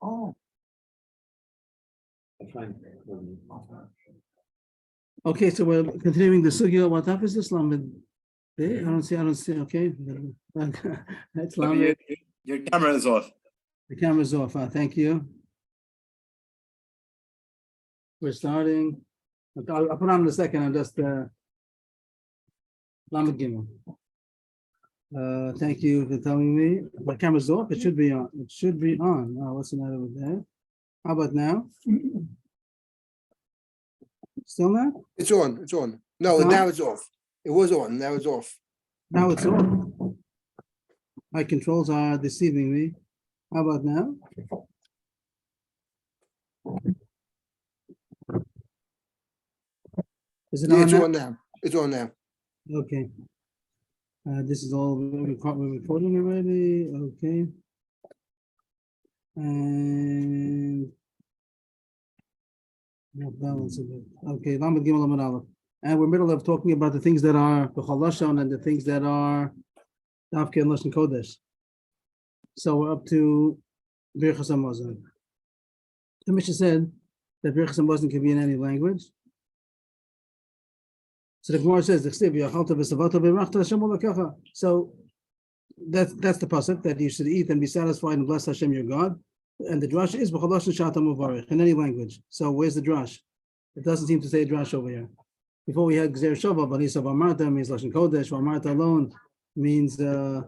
Oh. Okay, so we're continuing the sugya. What type is this lamed? I don't see. Okay, that's lamed. Your camera is off. The camera's off. Thank you. We're starting. I'll put on in a second. I'm just lamed gimel. Thank you for telling me. My camera's off. It should be on. It should be on. Oh, what's the matter with that? How about now? Still not? It's on. It's on. No, It's on? now it's off. It was on. Now it's off. Now it's on. My controls are deceiving me. How about now? Is it Yeah, on it's now? on now. It's on now. Okay. This is all we're recording already. Okay. And balance of it. Okay, Lamed Gimel Lamed Aleph. And we're middle of talking about the things that are B'chol Lashon and the things that are Dafke and Lashon Kodesh. So we're up to Birchas Hamazon. The Mishnah said that Birchas Hamazon can be in any language. So the Gemara says, so that's the pasuk that you should eat and be satisfied and bless Hashem your God. And the drash is in any language. So where's the drash? It doesn't seem to say drash over here. Before we had Gzer Shava, but he said Vamarta means Lashon Kodesh. Vamarta alone means the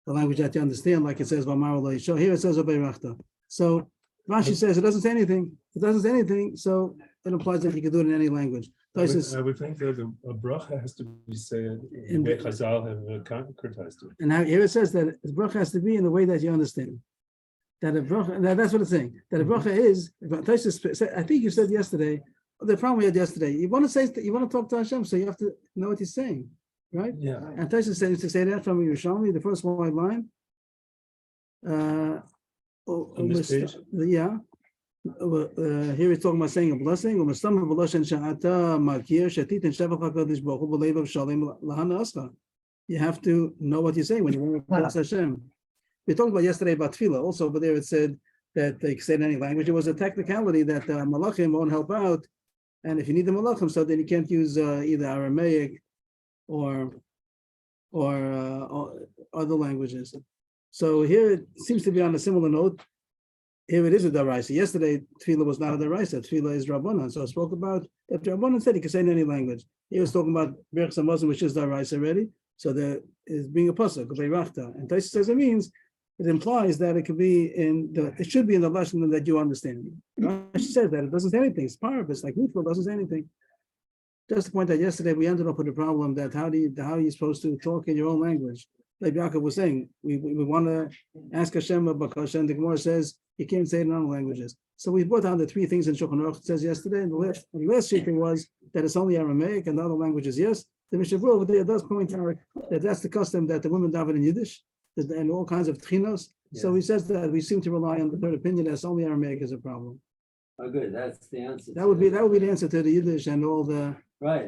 language that you understand, like it says Vamar Lo Yisho. Here it says Obeirachta. So Rashi says it doesn't say anything. It doesn't say anything, so it implies that you can do it in any language. I would think that a bracha has to be said in the Chazal have concretized it. And now here it says that the bracha has to be in the way that you understand. That a bracha, that's what it's saying. That a bracha is, I think you said yesterday, the problem we had yesterday, you want to talk to Hashem, so you have to know what he's saying, right? Yeah. And Taisa said to say that from Yerushalmi, the first wide line. On this page? Yeah. Here he's talking about saying a blessing. You have to know what you're saying when you want to bless Hashem. We talked about yesterday about tefillah also, but there it said that they said in any language. It was a technicality that malachim won't help out, and if you need the malachim, so then you can't use either Aramaic or other languages. So here it seems to be on a similar note. Here it is a daraisa. Yesterday, tefillah was not a daraisa. Tefillah is rabbanan. So I spoke about that rabbanan said you can say in any language. He was talking about Birchas Hamazon, which is daraisa already. So there is being a pasuk, and Taisa says it means. It implies that it could be it should be in the lesson that you understand. She says that it doesn't say anything. It's parabus, like neutral, doesn't say anything. Just to point out, yesterday we ended up with a problem that how are you supposed to talk in your own language? Like Yaakov was saying, we want to ask Hashem about Hashem. The Gemara says you can't say it in other languages. So we brought down the three things in Shulchan Aruch. It says yesterday, and the last thing was that it's only Aramaic and the other languages. Yes, the Mishnah over there does point out that that's the custom that the women daven in Yiddish and all kinds of tchinos. Yeah. So he says that we seem to rely on the third opinion that only Aramaic is a problem. Oh, good. That's the answer. That would be the answer to the Yiddish and all the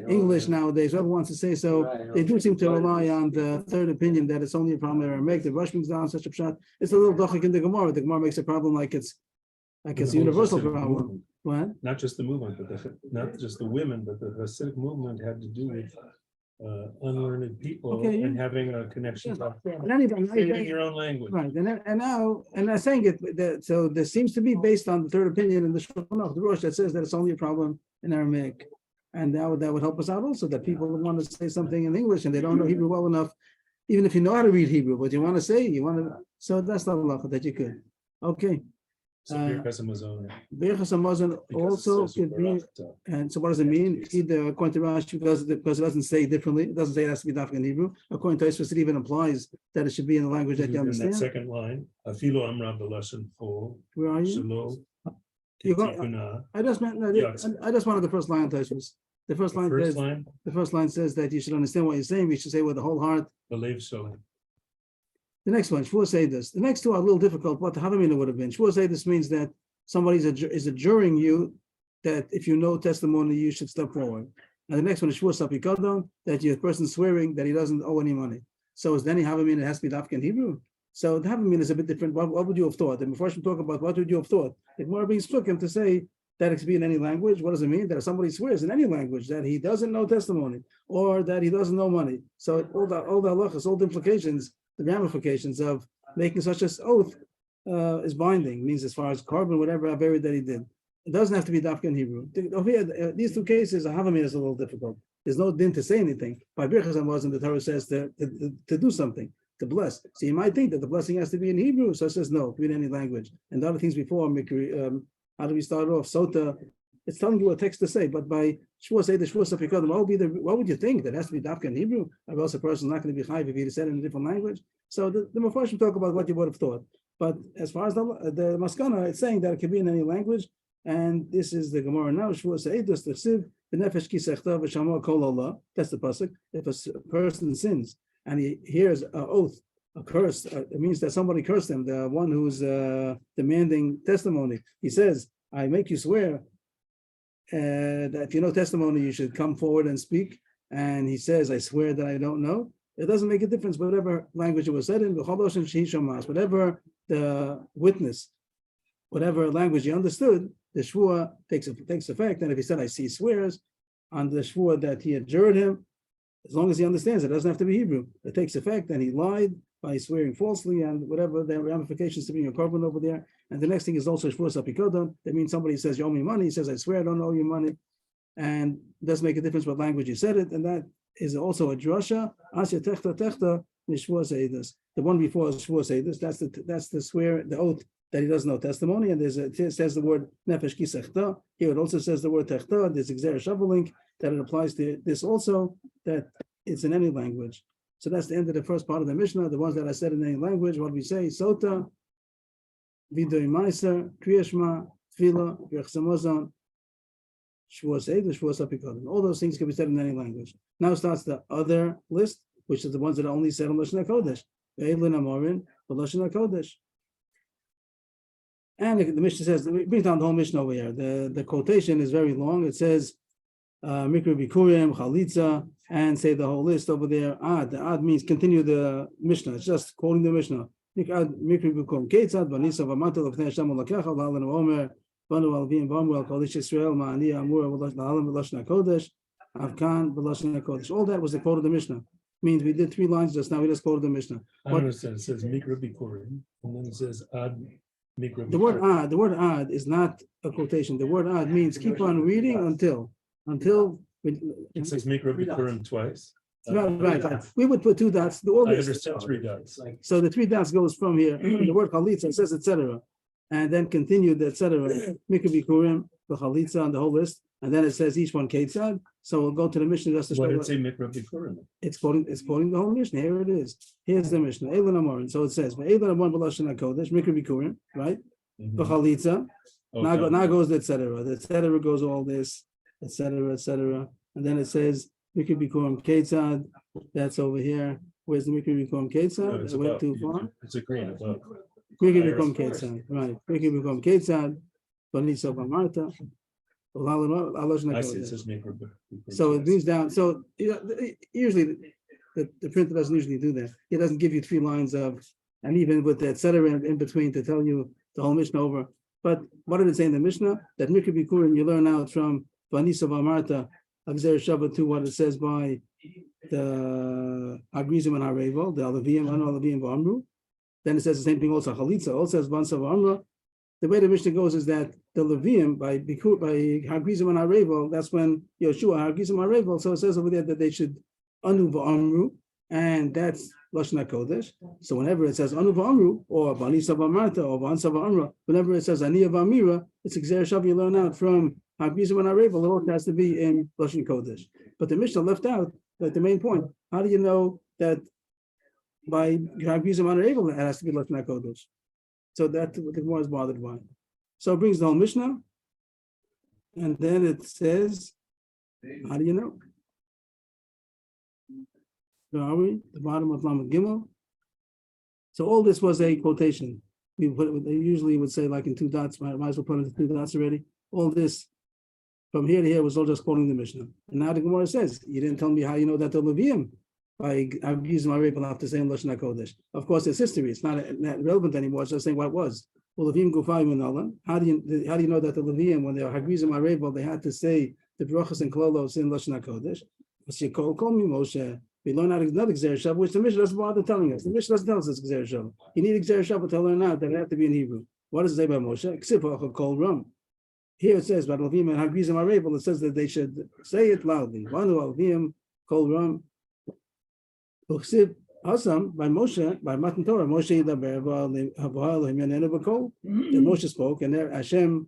English nowadays. Whoever wants to say so, they do seem to rely on the third opinion that it's only a problem in Aramaic. The Rush brings down such a pshat. It's a little dochik in the Gemara. The Gemara makes a problem like it's a universal problem. Movement. What? Not just the movement, but not just the women, but the Hasidic movement had to do with unlearned people and having a connection to in your own language. Right, and I'm saying it. So there seems to be based on the third opinion in the Shulchan Aruch, the Rosh, that says that it's only a problem in Aramaic, and that would help us out also. That people want to say something in English and they don't know Hebrew well enough, even if you know how to read Hebrew, but you want to say So that's the halacha that you could. Okay. So Birchas Hamazon also could be, and so what does it mean? Either according to Rashi, because it doesn't say differently, it doesn't say it has to be dafka in Hebrew. According to Tosfos, it even implies that it should be in the language that you understand. That second line, Afilo Amra B'Lashon Fo. Where are you? I just wanted the first line of Tosfos. The first line says that you should understand what you're saying. You should say with the whole heart. Believe so. The next one, Shvuah Seidus. The next two are a little difficult. What the Havamina would have been. Shvuah Seidus means that somebody is adjuring you that if you know testimony, you should step forward. And the next one is Shvuah Sapikadon, that your person swearing that he doesn't owe any money. So is there any Havamina it has to be dafka in Hebrew? So the Havamina is a bit different. What would you have thought? And before we talk about what would you have thought, it more brings Psukim to say that it can be in any language. What does it mean? That if somebody swears in any language that he doesn't know testimony or that he doesn't know money. So all the halachas, all the implications, the ramifications of making such an oath is binding. It means as far as carbon, whatever Averi that he did. It doesn't have to be Dafka in Hebrew. Over here, these two cases, a Havamina is a little difficult. There's no din to say anything. By Birchas Hamazon, the Torah says to do something, to bless. So you might think that the blessing has to be in Hebrew. So it says no, be in any language. And the other things before, how do we start off? Sotah, it's telling you a text to say, but by Shua say the Shua Sapikodim, what would you think? That has to be Dafka in Hebrew? Or else a person's not going to be chayiv if he said it in a different language. So the Mefarshim talk about what you would have thought. But as far as the Maskana, it's saying that it can be in any language. And this is the Gemara now. Shua Seidus Tachsiv B'nefesh Kisechta V'Shama Kol Allah. That's the pasuk. If a person sins and he hears an oath, a curse, it means that somebody cursed him. The one who's demanding testimony. He says, "I make you swear that if you know testimony, you should come forward and speak." And he says, "I swear that I don't know." It doesn't make a difference whatever language it was said in. Whatever the witness, whatever language he understood, the shvua takes effect. And if he said, "I see," swears on the shvua that he adjured him, as long as he understands it, doesn't have to be Hebrew. It takes effect, and he lied by swearing falsely, and whatever the ramifications to being a carbon over there. And the next thing is also shvua sapikodon. That means somebody says, "You owe me money." He says, "I swear I don't owe you money," and it doesn't make a difference what language you said it. And that is also a drasha. Asya techta techta nishvua seidus. The one before shvua seidus. That's the swear, the oath that he doesn't know testimony, and it says the word nefesh kisechta. Here it also says the word techta. There's exer shavuling that it applies to this also, that it's in any language. So that's the end of the first part of the Mishnah. The ones that I said in any language, what we say, sotah, vidoy meiser, kriyashma, tefillah, yachsamozon, shvua seidus, shvua sapikodim. All those things can be said in any language. Now starts the other list, which is the ones that are only said in Lashon HaKodesh. Ve'elin amorin, Lashon HaKodesh. And the Mishnah says, it brings down the whole Mishnah over here. The quotation is very long. It says, Mikra Bikurim, Chalitza, and say the whole list over there. Ad. The ad means continue the Mishnah. It's just quoting the Mishnah. Mikra Bikurim, Ketzad, Vanisa, Vamatel, of Neshem, Lakecha, Lalan, Omer, Vanu, Alvim, Vamuel, Kolish Israel, Ma'ani, Amur, Lalan, Lashna Kodesh, Avkan, Lashna Kodesh. All that was the quote of the Mishnah. Means we did 3 lines just now. We just quoted the Mishnah. I understand. It says Mikra Bikurim, and then it says Ad. The word ad is not a quotation. The word ad means keep on reading until it says Mikra Bikurim twice. Right. We would put 2 dots. I understand 3 dots. So the 3 dots goes from here. The word chalitza says etc. And then continued etc. Mikra Bikurim, the chalitza on the whole list. And then it says each one ketzad. So we'll go to the Mishnah just to show. Why did it say Mikra Bikurim? It's quoting the whole Mishnah. Here it is. Here's the Mishnah. Eilan Amorin. So it says, Eilan Amorin b'Lashon HaKodesh, Mikra Bikurim, right? B'Chalitza. Now goes the etc. The etc. goes all this, etc., etc. And then it says Mikra Bikurim ketzad. That's over here. Where's the Mikra Bikurim ketzad? It went too far. It's a green above. Mikra Bikurim ketzad. Right. Mikra Bikurim ketzad. Vanisa Vamarta. I see it says Mikra Bikurim. So it brings down. So usually the printer doesn't usually do that. He doesn't give you 3 lines of, and even with the etc. in between to tell you the whole Mishnah over. But what did it say in the Mishnah? That Mikra Bikurim you learn out from Vanisa Vamarta, Agzer Shabbat to what it says by the Agrizim and Harevo, the Alavim and Alavim V'Amru. Then it says the same thing also. Chalitza also says Vansa V'Amra. The way the Mishnah goes is that the Levim by Hagrizim and Harevo, that's when Yoshua Hagrizim and Harevo. So it says over there that they should Anu V'Amru, and that's Lashon HaKodesh. So whenever it says Anu V'Amru or Vanisa V'Amarta or Vansa V'Amra, whenever it says Aniya V'Amira, it's Exer Shav you learn out from Hagrizim and Harevo. It all has to be in Lashon Kodesh. But the Mishnah left out like the main point. How do you know that by Hagrizim and Harevo it has to be Lashon HaKodesh? So that the Gemara is bothered by. So it brings the whole Mishnah, and then it says, how do you know? Where are we? The bottom of Lamed Gimel. So all this was a quotation. They usually would say like in 2 dots. Might as well put it in 2 dots already. All this from here to here was all just quoting the Mishnah. And now the Gemara says, you didn't tell me how you know that the Levium by using my rebel after saying Lashon HaKodesh. Of course, it's history. It's not relevant anymore. It's just saying what it was. Well, Levim Gufayim and Nolan. How do you know that the Levim, when they were Hagrizim Arabel, they had to say the brachas and klolos in Lashon HaKodesh? Call me Moshe. We learn out another Gzer Shav, which the Mishnah doesn't bother telling us. The Mishnah doesn't tell us it's Gzer Shav. You need a Gzer Shav to learn out that it have to be in Hebrew. What does it say by Moshe? Ksipach Kol Ram. Here it says, but Levim and Hagrizim Arabel, it says that they should say it loudly. Vanu Levim Kol Ram. Uksib Hasam by Moshe, by Matan Torah, Moshe Yidaber Elohim Yanenu B'Kol. Moshe spoke, and there Hashem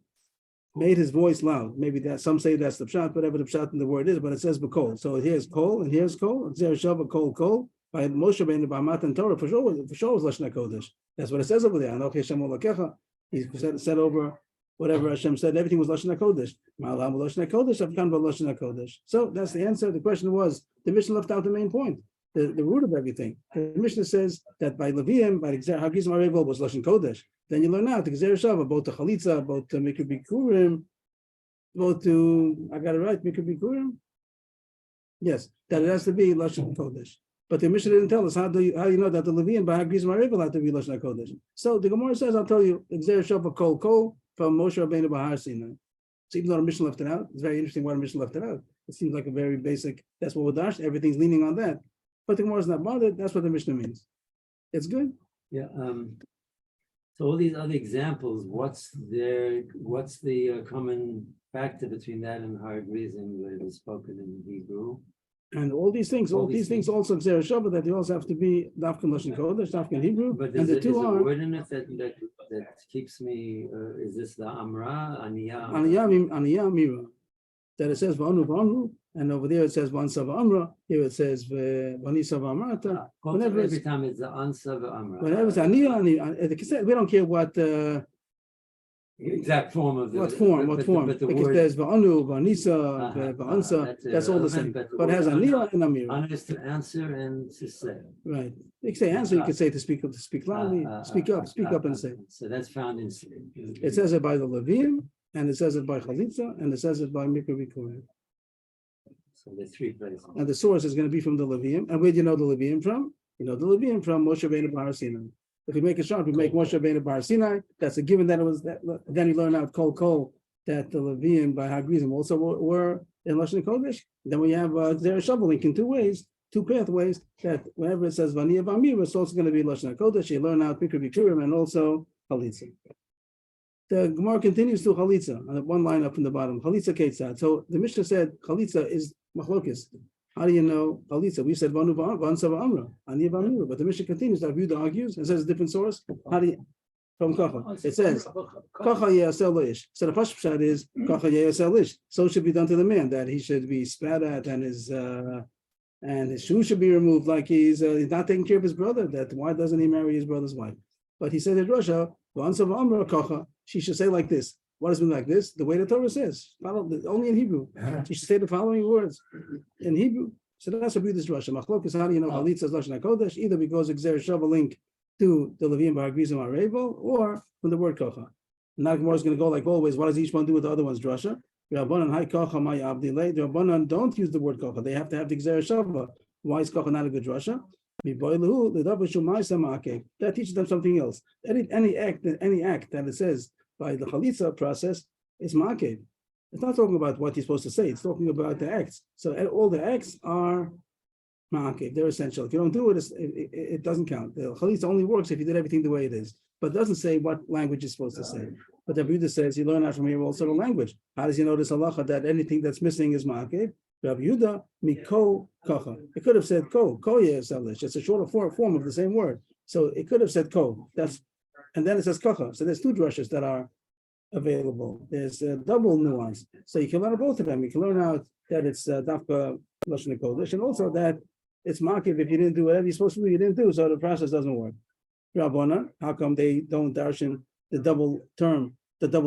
made his voice loud. Maybe that some say that's the pshat, whatever the pshat in the word is, but it says B'Kol. So here's Kol and here's Kol. Zer Shav Kol Kol by Moshe by Matan Torah for sure was Lashon HaKodesh. That's what it says over there. Anochi Hashem Olakecha. He said over whatever Hashem said. Everything was Lashon HaKodesh. Ma'alam Lashon HaKodesh. Avkan Lashon HaKodesh. So that's the answer. The question was the Mishnah left out the main point. The root of everything. The Mishnah says that by Levium, by Gzer Hagrizim Arabel was Lashon Kodesh. Then you learn out the Gzer Shava, both to Chalitza, both to Mikra Bikurim, both to, I got it right, Mikra Bikurim? Yes, that it has to be Lashon Kodesh. But the Mishnah didn't tell us how you know that the Levium by Hagrizim Arabel had to be Lashon Kodesh. So the Gemara says, I'll tell you, Gzer Shava Kol Kol from Moshe Rabbeinu Bahar Sinai. So even though the Mishnah left it out, it's very interesting why the Mishnah left it out. It seems like a very basic, that's what we're dash, everything's leaning on that. But the Gemara is not bothered. That's what the Mishnah means. It's good. Yeah. So all these other examples, what's the common factor between that and Hagrizim where it was spoken in Hebrew? And all these things also Gzer Shabbat that they also have to be Dafkan Lashon Kodesh, Dafkan Hebrew. But and there's the two a are word in it that keeps me. Is this the Amra Aniyah? Aniyah Mira. That it says V'anu V'amru, and over there it says V'ansa V'amra. Here it says V'anisa V'amrata. Every time it's the Ansa V'amra. Whenever it's Aniyah, we don't care what exact form of what form. But the Because word, there's V'anu, V'anisa, V'ansa. That's all the same. But it has Aniyah and Amira. An is to answer and to say. Right. You can say answer. You can say to speak loudly, speak up and say. So that's found in. It says it by the Levim, and it says it by Chalitza, and it says it by Mikra Bikurim. So there's three places. And the source is going to be from the Levim. And where do you know the Levim from? You know the Levim from Moshe Rabbeinu Bahar Sinai. If you make a shot, we make Moshe Rabbeinu Bahar Sinai. That's a given that it was that. Then you learn out Kol that the Levim by Hagrizim also were in Lashon Kodesh. Then we have Gzer Shabbat link in two pathways. That whenever it says Vaniyah V'amir, it's also going to be Lashon Kodesh. You learn out Mikra Bikurim and also Chalitza. The Gemara continues to Chalitza on one line up from the bottom. Chalitza Ketzad. So the Mishnah said Chalitza is machlokes. How do you know Chalitza? We said Vanu V'ansa V'amra, Aniyah V'amira. But the Mishnah continues. That view argues and says a different source. How do you from Kacha? It says Kacha Ye'asel Ish. So the first pshat is Kacha Ye'asel Ish. So it should be done to the man that he should be spat at and his shoe should be removed, like he's not taking care of his brother. That why doesn't he marry his brother's wife? But he said in Russia, V'ansa V'amra Kacha. She should say like this. What does it mean like this? The way the Torah says, only in Hebrew. She should say the following words in Hebrew. So that's what this Russia. Machlokas, how do you know Chalitza is Lashon HaKodesh? Either because Gzer Shabbat link to the Levim B'Hagrizim Arabel, or from the word Kocha. Now Gemara is going to go like always. What does each one do with the other one's drasha? The Rabbanan don't use the word Kocha. They have to have the Gzer Shabbat. Why is Kocha not a good drasha? That teaches them something else. Any act that it says by the Chalitza process is ma'akev. It's not talking about what you're supposed to say. It's talking about the acts. So all the acts are ma'akev. They're essential. If you don't do it, it doesn't count. The Chalitza only works if you did everything the way it is. But it doesn't say what language you're supposed to say. But the Buddha says you learn out from here also the language. How does he know this halacha that anything that's missing is ma'akev? Rabbi Yehuda miko kacha. It could have said ko yeselish. It's a shorter form of the same word. So it could have said ko. And then it says kacha. So there's two drushes that are available. There's a double nuance. So you can learn both of them. You can learn out that it's dafka lashon kodesh, and also that it's makiv if you didn't do whatever you're supposed to do, you didn't do, so the process doesn't work. Rabbana, how come they don't darshan the double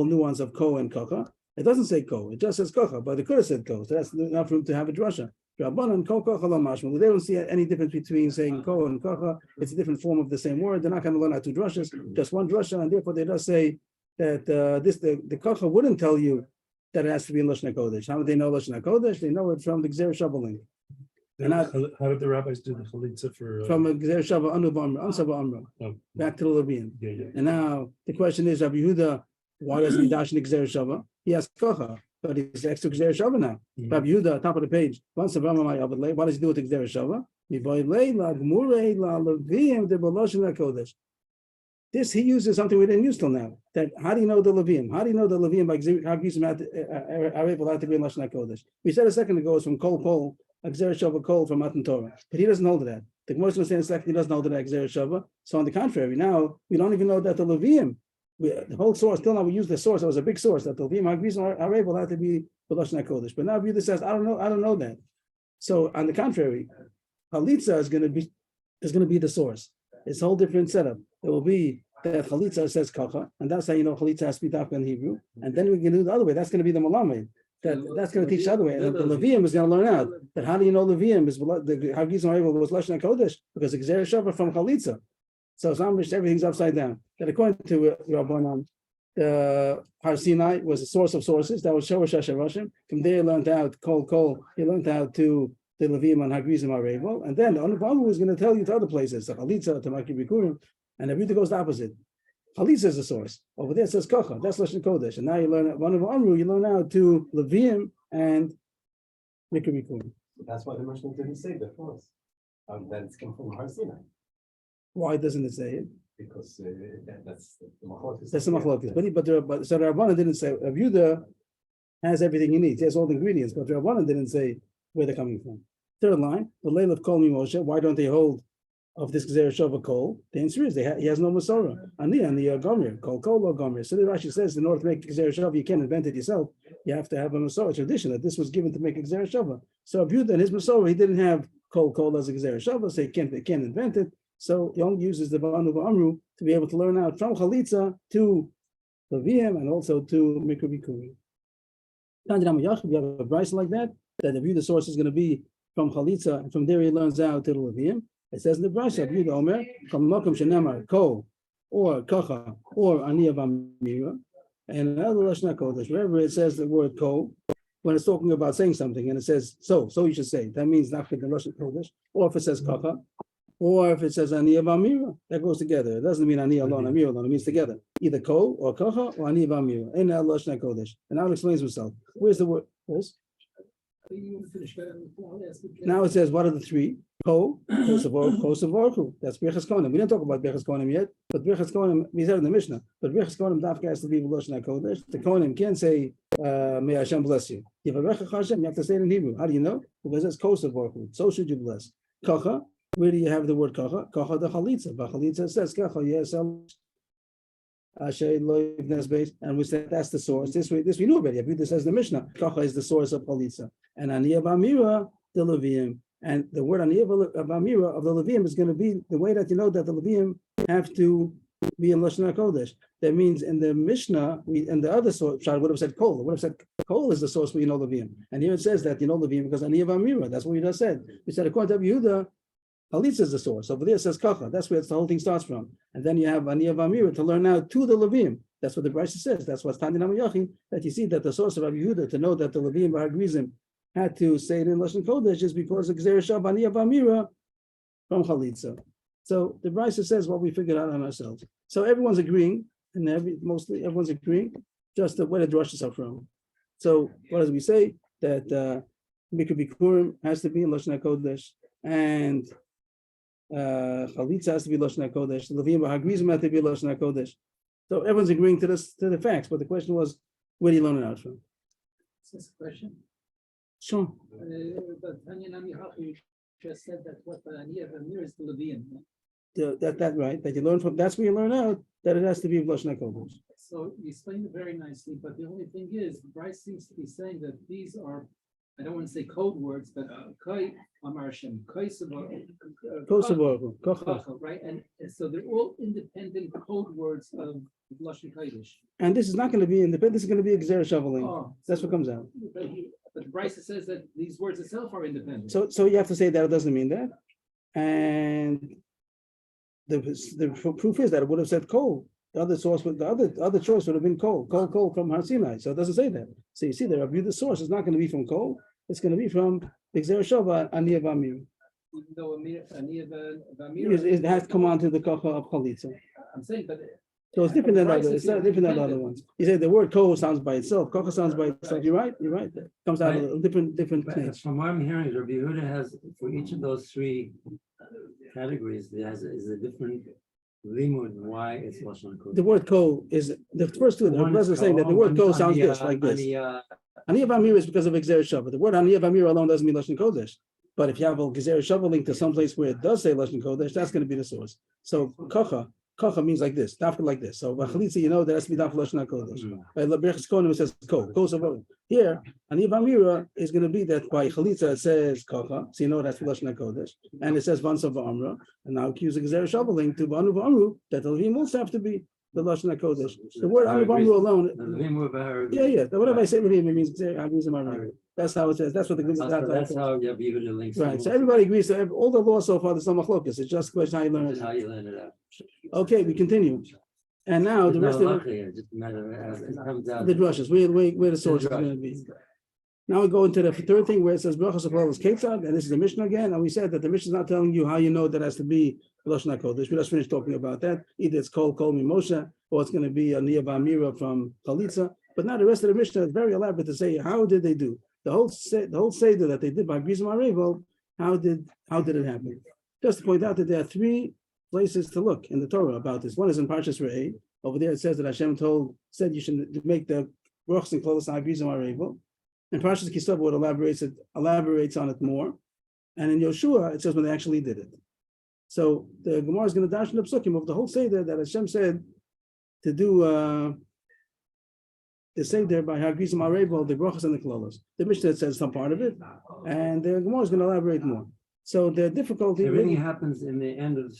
nuance of ko and kacha? It doesn't say ko, it just says kacha, but it could have said ko, so that's enough room to have a drasha. Rabbanan ko kacha la mashma. They don't see any difference between saying ko and kacha. It's a different form of the same word. They're not going to learn out two drashas, just one drasha, and therefore they just say that the kacha wouldn't tell you that it has to be in Lashon HaKodesh. How would they know Lashon HaKodesh? They know it from the Gzer Shabbat link. And I- How did the rabbis do the chalitza for? from a Gzer Shava Anu B'Amra, Ansava Amra, Oh, back to the Levium. yeah, yeah. And now the question is, Rabbi Yehuda, why doesn't he dash in Gzer Shava? He has Kocha, but he's extra Gzer Shava now. Mhm. Rabbi Yehuda, top of the page, why does he do it to Gzer Shava? This he uses something we didn't use till now. That how do you know the Levium? How do you know the Levium by how are able to be in Lashon HaKodesh? We said a second ago it's from Kol, a Gzer Shava Kol from Matan Torah, but he doesn't hold to that. The Gemara is going to say in a second he doesn't hold to that Gzer Shava. So on the contrary, now we don't even know that the Levium, the whole source till now we use the source. It was a big source that the Levium are able to be with Lashon HaKodesh. But now Yehuda says I don't know that. So on the contrary, Chalitza is going to be the source. It's a whole different setup. It will be that Chalitza says Kacha, and that's how you know Chalitza has to be Dafka in Hebrew. And then we can do the other way. That's going to be the Malamed. That's going to teach the other way. And the Levium is going to learn out that how do you know Levium is the how Gizon able was Lashon HaKodesh because the Gzer Shava from Chalitza. So everything's upside down. That according to Rabbanan, the Har Sinai was a source of sources. That was Shoresh HaShavashim. From there, he learned out Kol. He learned out to the Levium and Hagrizim are able. And then the Anu is going to tell you to other places, the Chalitza, to Maki Bikurim, and everything goes the opposite. Chalitza is the source. Over there it says Kocha. That's Lashon Kodesh. And now you learn one of Amru, you learn out to Levium and Maki Bikurim. That's why the Mishnah didn't say before. That it's come from Har Sinai. Why doesn't it say it? Because that's the machlokes. That's the machlokes. But so the Rabbanan didn't say Rav Yehuda has everything he needs. He has all the ingredients, but the Rabbanan didn't say where they're coming from. Third line, the Leil of Kol Mimoshe. Why don't they hold of this Gzer Shava Kol? The answer is he has no Masorah. Ani Gomer, Kol or Gomer. So the Rashi says in order to make Gzer Shava, you can't invent it yourself. You have to have a Masorah tradition that this was given to make a Gzer Shava. So Rav Yehuda and his Masorah, he didn't have Kol as a Gzer Shava, so he can't invent it. So he only uses the Banu Amru to be able to learn out from Chalitza to Levium and also to Mikra Bikurim. We have a price like that the view the source is going to be from Chalitza, and from there he learns out to the Levium. It says in the Brasha, Yehuda Omer, from Makom Shenamar, Ko, or Kacha, or Aniyah V'Amira, and another Lashon HaKodesh, wherever it says the word Ko, when it's talking about saying something, and it says, so you should say, that means not the Lashon HaKodesh, or if it says Kacha, or if it says Aniyah V'Amira, that goes together. It doesn't mean Aniyah alone, Amira alone, it means together. Either Ko, or Kacha, or Aniyah V'Amira, and Lashon HaKodesh. And now it explains himself. Where's the word? Yes? Now it says, what are the three? Ko, Kosovo, that's Birchas Kohanim. We didn't talk about Birchas Kohanim yet, but Birchas Kohanim, we said in the Mishnah, but Birchas Kohanim Dafka has to be Lashon HaKodesh. The Kohanim can't say, may Hashem bless you. If a Birchas Hashem, you have to say it in Hebrew. How do you know? Because it's Kosovo, so should you bless. Kacha, where do you have the word Kacha? Kacha the Chalitza. But Chalitza says, Kacha, yes, and we said that's the source. This we knew already. This says the Mishnah. Kacha is the source of Chalitza. And Aniyah V'Amira, the Levium. And the word Aniyah V'Amira of the Levium is going to be the way that you know that the Levium have to be in Lashon HaKodesh. That means in the Mishnah, and the other source, would have said Kol. Would have said Kol is the source where you know Levium. And here it says that you know Levium because Aniyah V'Amira. That's what we just said. We said according to Yehuda, Chalitza is the source. Over there it says Kacha. That's where the whole thing starts from. And then you have Aniyah V'Amira to learn out to the Levium. That's what the Brisa says. That's what's Tanya Namayachim, that you see that the source of Rabbi Yehuda to know that the Levium Hagrizim had to say it in Lashon Kodesh is because of Gzer Shav Aniyah V'Amira from Chalitza. So the Brisa says what we figured out on ourselves. So everyone's agreeing, and mostly everyone's agreeing, just where the drushes are from. So what does we say? That Mikra Bikurim has to be in Lashon HaKodesh, and Chalitza has to be Lashon HaKodesh. The Levium Hagrizim have to be Lashon HaKodesh. So everyone's agreeing to the facts, but the question was, where do you learn it out from? Is this a question? Sure. But Tanya Namihachi just said that what the Aniyah V'Amir is the Levium. That right. That you learn from. That's where you learn out that it has to be Lashon HaKodesh. So you explained it very nicely, but the only thing is, Bryce seems to be saying that these are, I don't want to say code words, but Kai Amar Hashem, Kosovo, right? And so they're all independent code words of Lashon Kodesh. And this is not going to be independent. This is going to be a Gzer Shavalim. Oh, That's what comes out. But Bryce says that these words itself are independent. So you have to say that it doesn't mean that. And the proof is that it would have said Kol. The other source, the other choice would have been Kol from Har Sinai. So it doesn't say that. So you see, the source is not going to be from Kol. It's going to be from Gzeira Shava, Aniyah V'Amira. Even though It has to come on to the kocha of chalitza. I'm saying, but. So it's different than Right, other. It's not different than the other ones. You say the word ko sounds by itself. Kocha sounds by itself. You're right. You're right. It comes out of a different But place. from what I'm hearing, Rabbi Yehuda has, for each of those three categories, there is a different limud why it's Lashon The HaKodesh. word ko is the first two. The One is brother saying that the word ko sounds this, like this. Aniyah, Aniyah V'Amira is because of Gzeira Shava. The word Aniyah V'Amira alone doesn't mean Lashon Kodesh. But if you have a Gzeira Shava link to some place where it does say Lashon Kodesh, that's going to be the source. So kocha means like this, dafka like this. So b'chalitza, you know, that has to be dafka Lashon Kodesh. By Berachas Kohanim it says ko savod. Here, Aniyah V'Amira is going to be that by chalitza it says kocha, so you know it has to be Lashon Kodesh, and it says vansa v'amra, and now accuse the Gzeira Shava link to vanu v'amru, that the Levim also have to be the Lashon Kodesh. The word anu v'amru alone. the limud b'har- Yeah. Whatever I say Levim, it means Gzeira. That's how it says. That's what the So that's how Rabbi Yehuda links. right. So everybody agrees. So all the laws so far, there's no machlokas. It's just a question how you learn That's it. how you learn it out. Okay, we continue. And now the There's rest no of halacha here, just a matter of, as it comes out. the drushes, where the source is going to be. Now we go into the third thing where it says brachas is ketzad, and this is the Mishnah again. And we said that the Mishnah is not telling you how you know that has to be Lashon HaKodesh. We just finished talking about that. Either it's kol mimosha, or it's going to be a Aniyah V'Amira from chalitza. But now the rest of the Mishnah is very elaborate to say how did they do the whole seder that they did by Grizim Arevel. How did it happen? Just to point out that there are three places to look in the Torah about this. One is in Parshas Re'eh. Over there it says that Hashem said you should make the brachos and klolos on Grizim Arevel. And Parshas Kisavot elaborates on it more. And in Yoshua, it says when they actually did it. So the Gemara is going to dash in the psukim of the whole seder that Hashem said to do the seder by Hagrizim Arevel, the brachos and the klolos. The Mishnah says some part of it, and the Gemara is going to elaborate more. So the difficulty Everything happens in the end of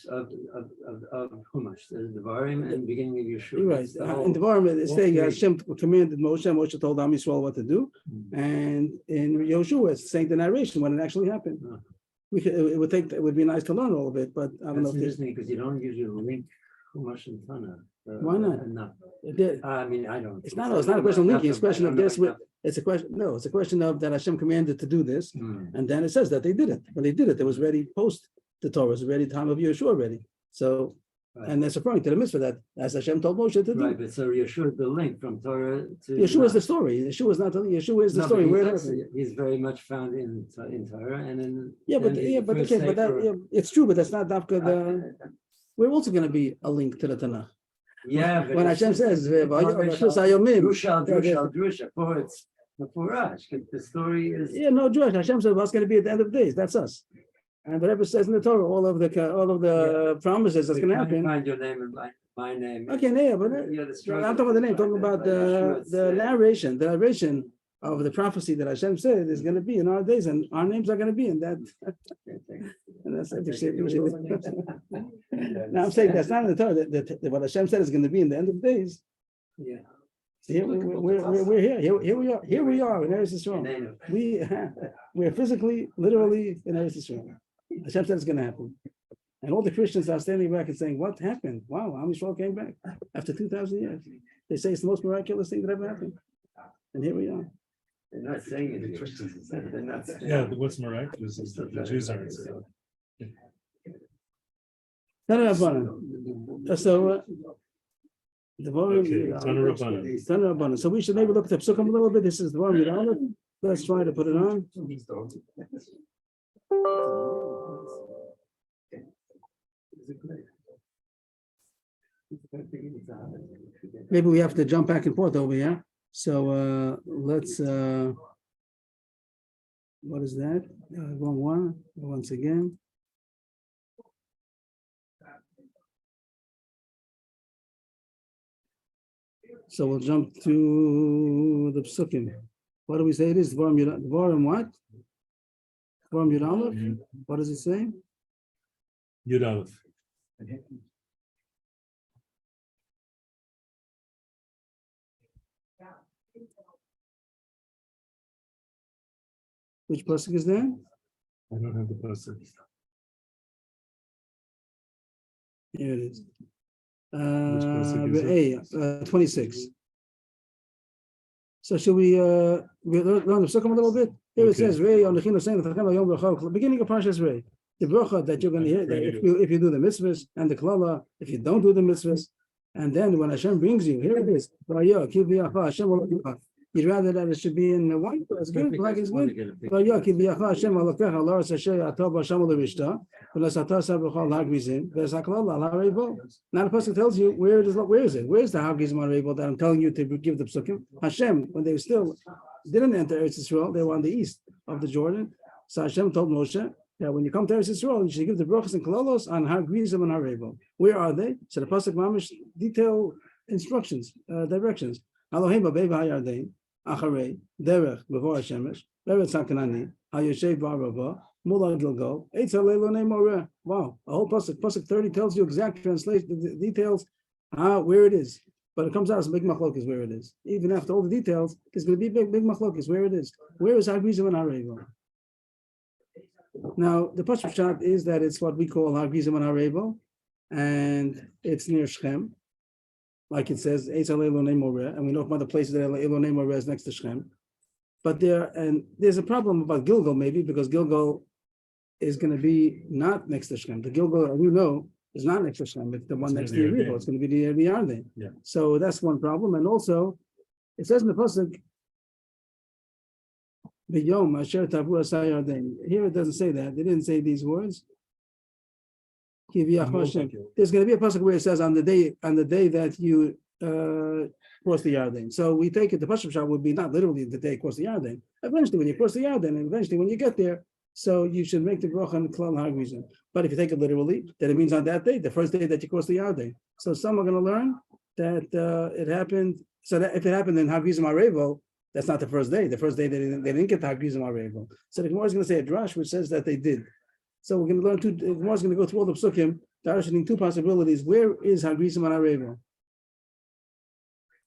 Chumash, the Devarim and beginning of Yeshua. You're right. That's the whole- In the environment, it's whole saying three. Hashem commanded Moshe. Moshe told Am Yisrael what to do, and in Yoshua, it's saying the narration when it actually happened. Oh. It would be nice to learn all of it, but I don't know That's if there's. interesting because you don't usually link Chumash and Tanakh. Why not? Enough. There- I mean, I don't. It's not a question of linking. It's a question of I'm not this. enough. It's a question. No, it's a question of that Hashem commanded to do this, Hmm. and then it says that they did it. When they did it, it was ready post the Torah. It was ready time of Yeshua already. So, Right. and that's referring to the mitzvah that as Hashem told Moshe to do. Right, but so Yeshua is the link from Torah to. Yeshua is the story. Yeshua is not the Yeshua is the No, story. but Where it he's, happened. he's very much found in Torah and in. Yeah, but and yeah, but first okay, but that, sefer- yeah, it's true, but that's not Dafka. We're also going to be a link to the Tanakh. Yeah. but When it's Hashem just- says, it's "Vayomim." Drusha, for it's for us. The story is. Yeah, no, Jewish. Hashem says what's going to be at the end of the days. That's us. And whatever says in the Torah, all of the promises that's We going to can't happen. Find your name and my name. Okay, yeah, but Yeah, the I'm struggle. talking about the name. I'm talking about the narration. The narration of the prophecy that Hashem said is going to be in our days, and our names are going to be in that. And that's now I'm saying that's not in the Torah. That what Hashem said is going to be in the end of the days. Yeah. Here we're here. Here we are. Here we are in Eretz Yisrael. We're physically, literally in Eretz Yisrael. Hashem said it's going to happen, and all the Christians are standing back and saying, "What happened? Wow, Am Yisrael came back after 2,000 years." They say it's the most miraculous thing that ever happened, and here we are. They're not saying it. They're not saying Yeah, what's miraculous is that the Jews aren't saying. So the Okay, Tana Rabbanan. So we should maybe look at the psukim a little bit. This is the one. Let's try to put it on. Maybe we have to jump back and forth over here. So let's. What is that? Wrong one. Once again. So we'll jump to the psukim. What do we say it is? Dvarim what? Dvarim Yud Aleph? What does it say? Yud Aleph. Which pasuk is there? I don't have the pasuk. Here it is. pasuk is it? 26. So should we learn the psukim a little bit? Here it Okay. says, Rei, on the beginning of Parshas Rei. The bracha that you're going to hear, that if you do the mitzvahs, and the klala, if you don't do the mitzvahs, and then when Hashem brings you, here it is. You'd rather that it should be in one. It's good, like it's good. Now the person tells you where it is. Where is it? Where's the Hagizim Arabel that I'm telling you to give the psukim? Hashem, when they still didn't enter Eretz Yisrael, they were on the east of the Jordan. So Hashem told Moshe that when you come to Eretz Yisrael, you should give the brachas and kalalos on Hagizim and Arabel. Where are they? So the pasuk mamish detail instructions, directions. Elohim b'bei v'hayardein, acharei, derech b'vor hashemesh, b'eretz hakanani, hayoshev b'arava, mula gilgal, eitz halelo ne'moreh. Wow, a whole pasuk 30 tells you exact translation, the details, where it is. But it comes out as a big machlokes where it is. Even after all the details, there's going to be big machlokes where it is. Where is Hagizim and Hareva? Now, the Pashut Pshat is that it's what we call Hagizim and Hareva, and it's near Shechem. Like it says, Eitz Halelo Ne'moreh, and we know from other places that Halelo Ne'moreh is next to Shechem. But there's a problem about Gilgal, maybe, because Gilgal is going to be not next to Shechem. The Gilgal, we know, is not next to Shechem. It's the one next to Yericho. It's going to be the Yarden. Yeah. So that's one problem. And also, it says in the pasuk, "B'yom asher tavu asay Yarden." Here it doesn't say that. They didn't say these words. There's going to be a pasuk where it says on the day that you cross the Yarden. So we take it. The Pashut Pshat would be not literally the day you cross the Yarden. Eventually, when you cross the Yarden, and eventually when you get there. So you should make the bracha and klal hagrizim. But if you take it literally, then it means on that day, the first day that you cross the Yarden. So some are going to learn that it happened. So that if it happened in hagrizim arevo, that's not the first day. The first day they didn't get the hagrizim arevo. So the Gemara is going to say a drash which says that they did. So we're going to learn two. The Gemara is going to go through all the psukim, darshaning two possibilities. Where is hagrizim arevo?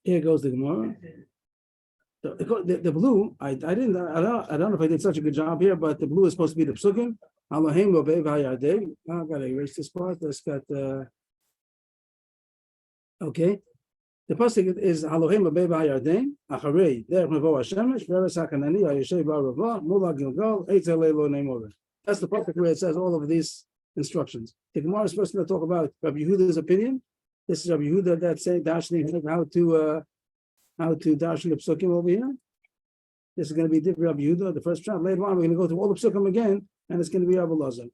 Here goes the Gemara. The blue, I don't know if I did such a good job here, but the blue is supposed to be the psukim. Elohim b'bei v'hayardein. I gotta erase this part. Let's got okay. The pasuk is Elohim b'bei v'hayardein. Acharei derech mevo hashemesh v'eretz hakanani hayoshev b'arava mula gilgal eitz halelo ne'moreh. That's the pasuk where it says all of these instructions. The Gemara is supposed to talk about Rabbi Yehuda's opinion. This is Rabbi Yehuda that's saying how to darshan the psukim over here. This is going to be different Rabbi Yehuda, the first chapter. Later on, we're going to go through all the psukim again, and it's going to be Rabbi Lazar.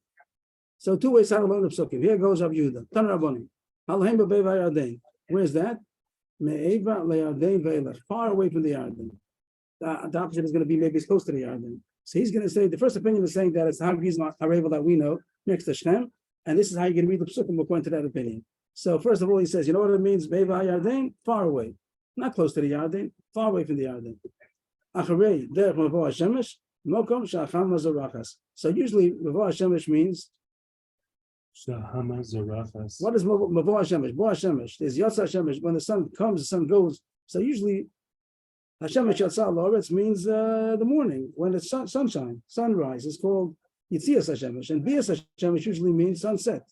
So two ways how to learn the psukim. Here goes Rabbi Yehuda. Tan Rabbanim. Elohim b'bei v'yardein. Where's that? Me'eva le'yardein ve'elach. Far away from the Yarden. The opposite is going to be maybe it's close to the Yarden. So he's going to say, the first opinion is saying that it's the Hagizim Areva that we know, next to Shechem, and this is how you can read the psukim according to that opinion. So first of all, he says, you know what it means? Be'eva Yarden, far away. Not close to the Yarden, far away from the Yarden. Acharei derech mevo hashemesh mokom sha'acham mazorachas. So usually mevo hashemesh means Shahama zarachas. what is mevo hashemesh? Bo hashemesh. There's yotza hashemesh. When the sun comes, the sun goes. So usually hashemesh yotza loretz means the morning when it's sunshine, sunrise. It's called yitzias hashemesh, and bias hashemesh usually means sunset.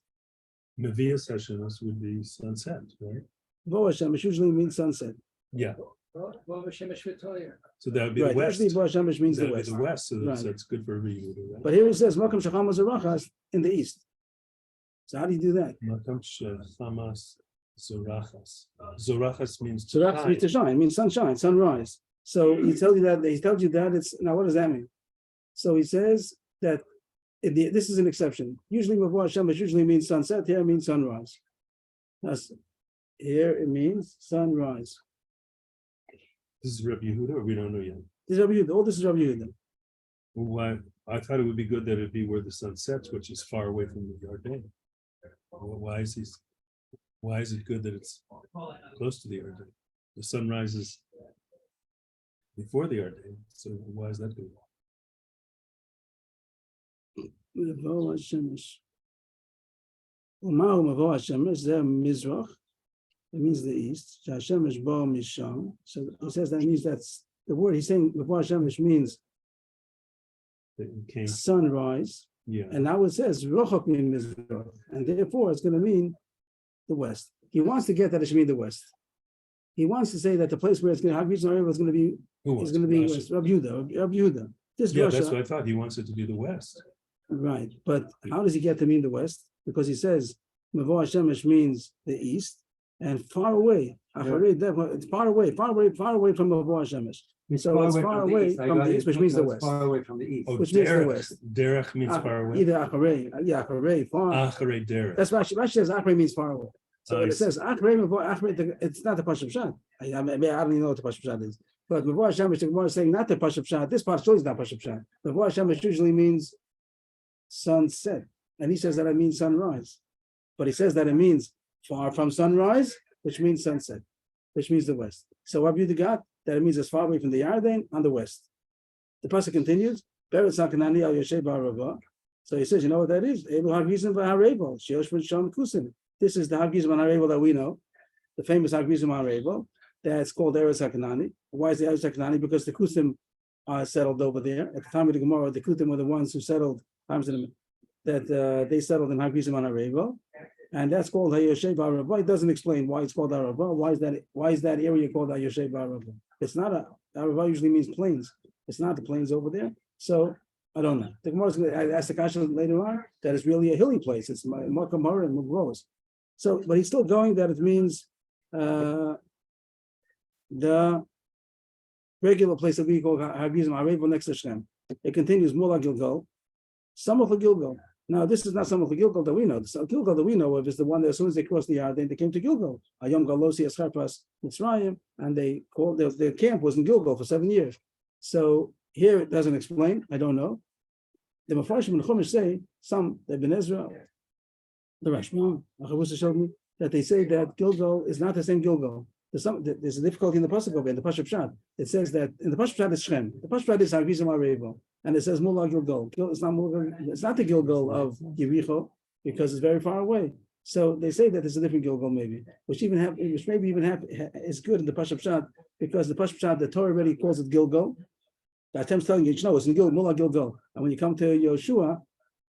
Mevias hashemesh would be sunset, right? Bo hashemesh usually means sunset. Yeah. Bo Hashemesh v'toyer. So that would be Right. the west. Usually bo hashemesh means That the would be west. the west. So that's, Right. that's good for reading. Right? But here it says mokom shacham mazorachas in the east. So how do you do that? Makam shechamas zorachas. Zorachas means So that means to shine, means sunshine, sunrise. So he tells you that it's now. What does that mean? So he says that this is an exception. Usually, Mavor Hashemesh usually means sunset. Here it means sunrise. Here it means sunrise. This is Rabbi Yehuda, or we don't know yet. This is Rabbi Yehuda. All this is Rabbi Yehuda. Why? I thought it would be good that it'd be where the sun sets, which is far away from the Yarden. Why is it good that it's close to the Yarden? The sun rises before the Yarden, so why is that good? Mavor Hashemesh. Umahu Mavor Hashemesh. There Mizrach. It means the east. Hashemesh bo misham. So he says that means that's the word he's saying. Mavor Hashemesh means That you came, sunrise. yeah. And now it says Rochok min Mizrach, and therefore it's going to mean the west. He wants to get that it should mean the west. He wants to say that the place where it's going to have is going to be Who was? is going to be Rashi. west. Rabbi Yehuda. This Yeah, that's drasha, what I thought. He wants it to be the west. right, but how does he get to mean the west? Because he says, Mavo Hashemesh means the east, and far away, it's far away from Mavo Hashemesh. So it's far away east. I from got the it. east, which means the So it's west. far away from the east. Oh, Which means the derech. west. Derech means far away. Either Acharei, far. Acharei derech. That's why Rashi says Acharei means far away. So when I it says Acharei, it's not the Pashup Shad. I don't even know what the Pashup Shad is. But Mavo Hashemesh, the Gemara is saying not the Pashup Shad. This part is not Pashup Shad. Mavo Hashemesh usually means sunset, and he says that it means sunrise. But he says that it means far from sunrise, which means sunset, which means the west. So what you got that it means as far away from the Yarden on the west. The pasuk continues. So he says, you know what that is? This is the Hagizim Harevel that we know, the famous Hagizim Harevel. That's called Eretz Hakanani. Why is it Eretz Hakanani? Because the Kusim are settled over there. At the time of the Gemara, the Kusim were the ones who settled. That they settled in Hagizim Harevel. And that's called Hayoshev Arabah. It doesn't explain why it's called Arabah. Why is that area called Hayoshev Arabah? It's not Arabah usually means plains. It's not the plains over there. So I don't know. The Gemara is going to ask the question later on that it's really a hilly place. It's Makamara and Mugros. So, but he's still going that it means the regular place that we call Hagizim Arabah next to Shem. It continues Mula Gilgal, Samach Gilgal. Now, this is not some of the Gilgal that we know. The Gilgal that we know of is the one that as soon as they crossed the Yarden, they came to Gilgal. Ayom Galosi Eschapas Mitzrayim, and they called their camp was in Gilgal for 7 years. So here it doesn't explain. I don't know. The Mefarshim and Chumash say some the Ben Ezra, the Rashman, showed me that they say that Gilgal is not the same Gilgal. There's a difficulty in the pasuk over in the Pashup Shad. It says that in the Pashup Shad is Shem. The Pashup Shad is Hagizim Harevel. And it says Mula Gilgal. It's not the Gilgal of Yericho because it's very far away. So they say that there's a different Gilgal maybe, which maybe even is good in the Pashup Shad because the Pashup Shad, the Torah already calls it Gilgal. The Hashem's telling you, it's in Gilgal, Mula Gilgal. And when you come to Yoshua,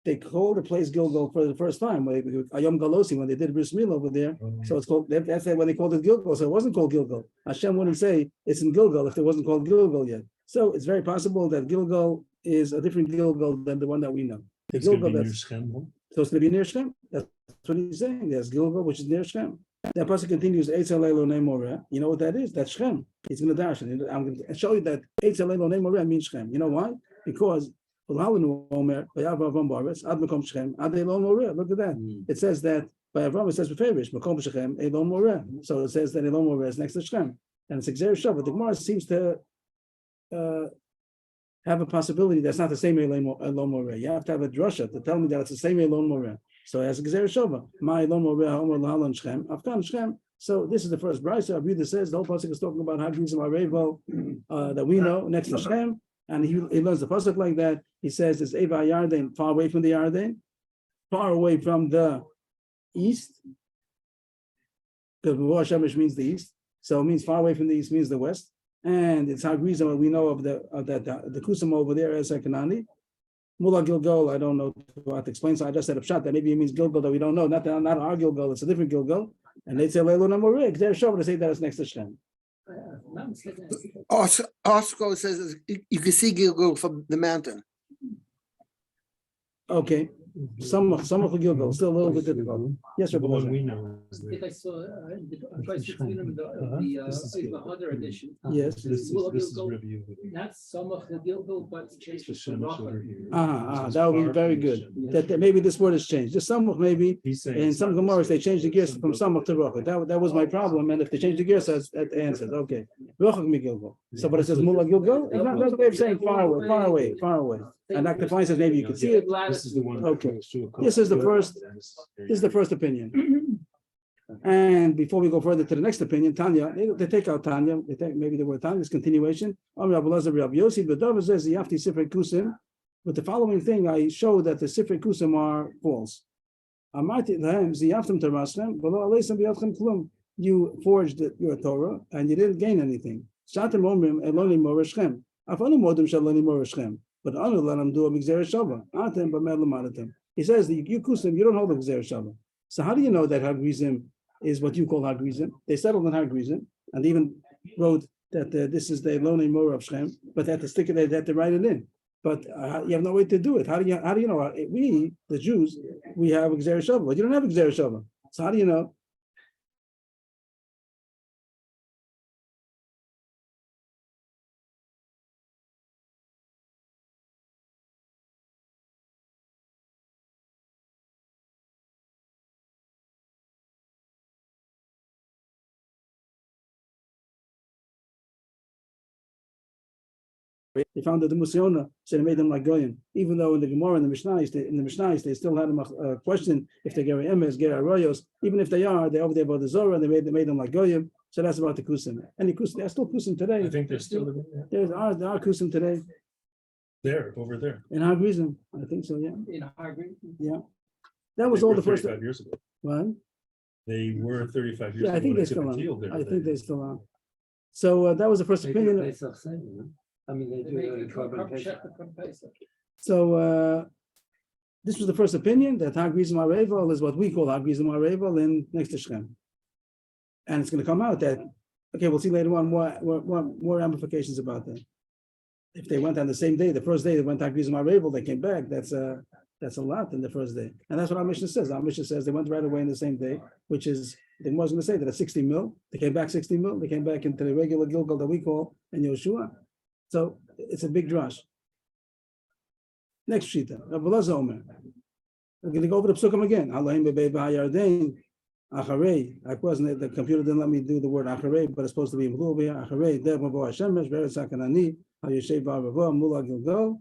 they call the place Gilgal for the first time. Ayom Galosi, when they did Bris Milah over there. So it's called, that's when they called it Gilgal. So it wasn't called Gilgal. Hashem wouldn't say it's in Gilgal if it wasn't called Gilgal yet. So it's very possible that Gilgal is a different Gilgal than the one that we know. The It's going to Gilgal be near that's Shem. so it's going to be near Shem. That's what he's saying. There's Gilgal, which is near Shem. That pasuk continues. You know what that is? That's Shem. He's going to dash, and I'm going to show you that means Shem. You know why? Because look at that. It says that by Avrohom it says so it says that Elon Moreh is next to Shem, and it's Xer Shav. But the Gemara seems to have a possibility that's not the same Elon Moreh. You have to have a drasha to tell me that it's the same Elon Moreh. So as Xer Shava, my Elon Moreh Homer Lahalan Shem, Afkan Shem. So this is the first brisa. Abuda says the whole pasuk is talking about Hagizim Harevel that we know next to Shem, and he learns the pasuk like that. He says it's Eva Yarden, far away from the Yarden, far away from the east, because Mavor Shemesh means the east, so it means far away from the east means the west, and it's Hagizim we know of the Kusam over there as Kanani. Mula Gilgal, I don't know what to explain, so I just said a pshat that maybe it means Gilgal that we don't know, not our Gilgal, it's a different Gilgal, and they say Leilu Namorig, they're sure to say that it's next to Shem. Osco says you can see Gilgal from the mountain. Okay, some of Gilgal, still a little bit difficult. Yes, The Rabbi one Moshe. we know is I think the. I saw the other edition. Yes. This is review. Not some of the Gilgal, but it's changed The to Shemesh over Rachel. here. That would be very good. That maybe this word has changed. Just some of maybe. He's saying In it's some not Gemaras, the they changed the gears same. from Samach to Rochel. That was my problem. And if they change the gears, that answers. Okay. Rochel mi Gilgal. So, but it says Mula Gilgal. It's not another way of saying far away, far away, far away. And Dr. Fine says maybe you can see it. This is the one. Okay. This is the first opinion. And before we go further to the next opinion, Tanya, they take out Tanya. They take maybe the word Tanya is continuation. Rabbi Yossi, the Dover says the Yafti Sifrei Kusim. But the following thing, I show that the Sifrei Kusim are false. You forged your Torah and you didn't gain anything. But he says that you Kusim, you don't hold the Gzer Shabbat. So how do you know that Hagrizim is what you call Hagrizim? They settled on Hagrizim and they even wrote that this is the Elonei Moreh of Shem, but they had to stick it, they had to write it in. but you have no way to do it. How do you know? We, the Jews, we have Gzera Shava, but you don't have Gzera Shava. So how do you know? They found that the Musiona said it made them like Goyim, even though in the Gemara and the Mishnayos, they still had a question if they're Geri Emes, Geri Arroyos, even if they are, they're over there by the Zorah, and they made them like Goyim. So that's about the Kusim. And the Kusim, they're still Kusim today. I think they're still There are Kusim today there, over there. in Hagrizim. I think so, yeah. In Harvard. Yeah. That was They all were the first. 35 years ago. What? They were 35 years Yeah, ago. I think when they took still the are. field there. I think they still are. So that was the first They do opinion. Pesach Seder, no? I mean, they They do make the a Korban Pesach. So this was the first opinion that Hagrizim Areval is what we call Hagrizim Areval in next to Shem. And it's going to come out that, okay, we'll see later on more ramifications about that. If they went on the same day, the first day they went Hagrizim Areval, they came back, that's a lot in the first day. And that's what our Mishnah says. Our Mishnah says they went right away in the same day, which is, they wasn't going to say that at 60 mil, they came back 60 mil, they came back into the regular Gilgal that we call in Yoshua. So it's a big drush. Next shita, Rabbi Elazar Omer. We're going to go over the psukim again. Allahim bebei b'hayardein, acharei. The computer didn't let me do the word acharei, but it's supposed to be mlubi. Acharei, der mavo hashemesh, ve'eretz hakanani, hayeshev ba'aravo, mula gilgal.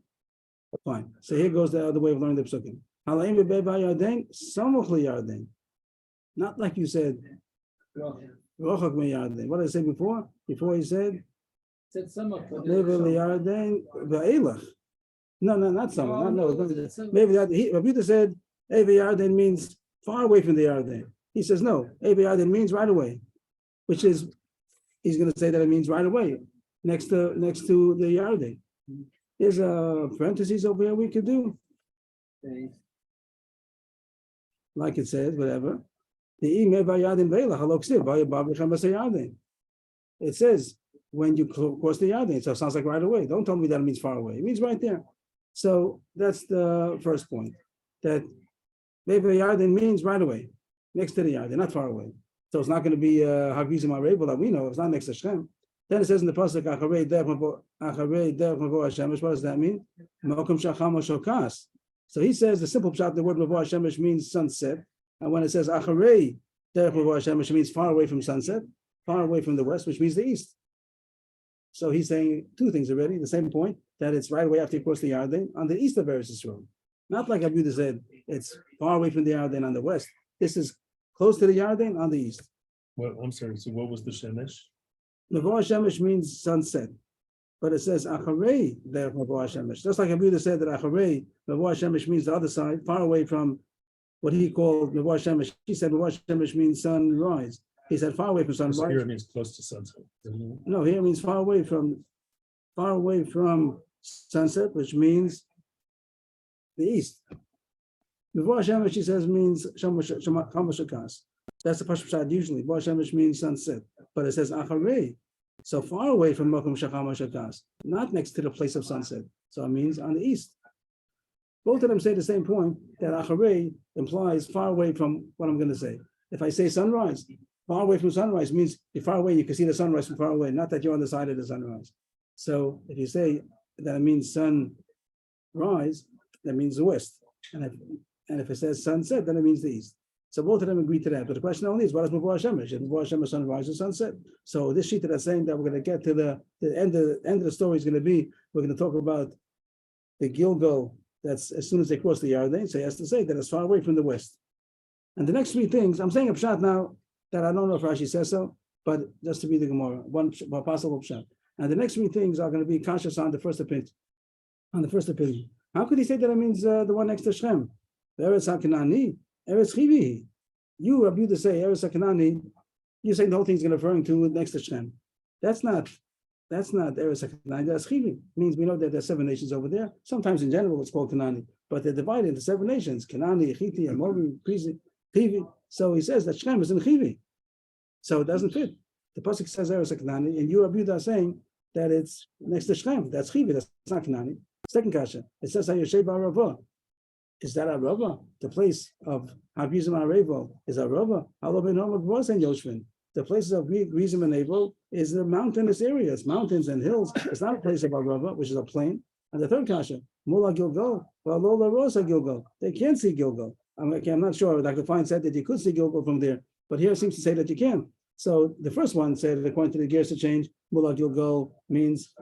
Fine. So here goes the other way of learning the psukim. Allahim bebei b'hayardein, samuch liyardein. Not like you said, rochak miyardein. What did I say before? Before he said, Said some of Maybe liyardein ve'elach. No, not some. Maybe that Rabbi Yehuda said Evi Yarden means far away from the Yarden. He says no, Evi Yarden means right away, which is he's going to say that it means right away next to the Yarden. There's a parentheses over here we could do, like it says, whatever. The it says when you cross the Yarden, so it sounds like right away. Don't tell me that it means far away. It means right there. So that's the first point, that maybe Yarden means right away, next to the Yarden, not far away. So it's not going to be Hagrizim Areval that we know. It's not next to Shem. Then it says in the pasuk, Acharei derech mavo hashemesh. What does that mean? Mokum shacham shokas. So he says the simple pshat, the word mavo hashemesh means sunset, and when it says Acharei derech mavo hashemesh, it means far away from sunset, far away from the west, which means the east. So he's saying two things already. The same point, that it's right away after you cross the Yarden on the east of Eretz Yisrael. Not like Abu said, it's far away from the Yarden on the west. This is close to the Yarden on the east. Well, I'm sorry. So what was the Shemesh? Mavo Shemesh means sunset, but it says Acharei derech Mavo Shemesh. Just like Abu said that Acharei Mavo Shemesh means the other side, far away from what he called Mavo Shemesh. He said Mavo Shemesh means sunrise. He said far away from sunrise. So here it means close to sunset. No, here it means far away from sunset, which means the east. Before Shemesh, he says, means Shamashakas. That's the Pashut Pshat usually. Before Shemesh means sunset, but it says Acharei. So far away from Mokum Shachamashakas, not next to the place of sunset. So it means on the east. Both of them say the same point, that Acharei implies far away from what I'm going to say. If I say sunrise, far away from sunrise means you're far away, you can see the sunrise from far away, not that you're on the side of the sunrise. So if you say that it means sunrise, that means the west. And if it says sunset, then it means the east. So both of them agree to that. But the question only is, what is Mavor Hashemesh? Is Mavor Hashemesh sunrise or sunset? So this sheet that is saying that we're going to get to the end of the story is going to be, we're going to talk about the Gilgal, that's as soon as they cross the Yarden. So he has to say that it's far away from the west. And the next three things, I'm saying a pshat now that I don't know if Rashi says so, but just to be the Gemara, one possible pshat. And the next three things are going to be conscious on the first opinion. How could he say that it means the one next to Shem? Eretz HaKanani, Eretz Chivi. You, Rabbi Yehuda, say Eretz HaKanani, you say the whole thing's referring to next to Shem. That's not Eretz HaKanani, that's Chivi. Means we know that there's 7 nations over there. Sometimes in general it's called Kanani, but they're divided into 7 nations, Kanani, Chiti, Amori, Prizi, Chivi. So he says that Shem is in Chivi. So it doesn't fit. The pasuk says Eretz HaKanani, and you, Rabbi Yehuda, are saying that it's next to Shem. That's Chivi, that's not Kanani. Second kasha, it says Hayoshev Arava. Is that Arava? The place of Hagrizim Arevo is Arava. The places of Grizim and Abel is the mountainous areas, mountains and hills. It's not a place of Arava, which is a plain. And the third kasha, Mula Gilgal, Valola Rosa Gilgal. They can't see Gilgal. I'm not sure. Dr. Fine said that you could see Gilgal from there, but here it seems to say that you can. So the first one said, according to the Gersa change, Mula Gilgal means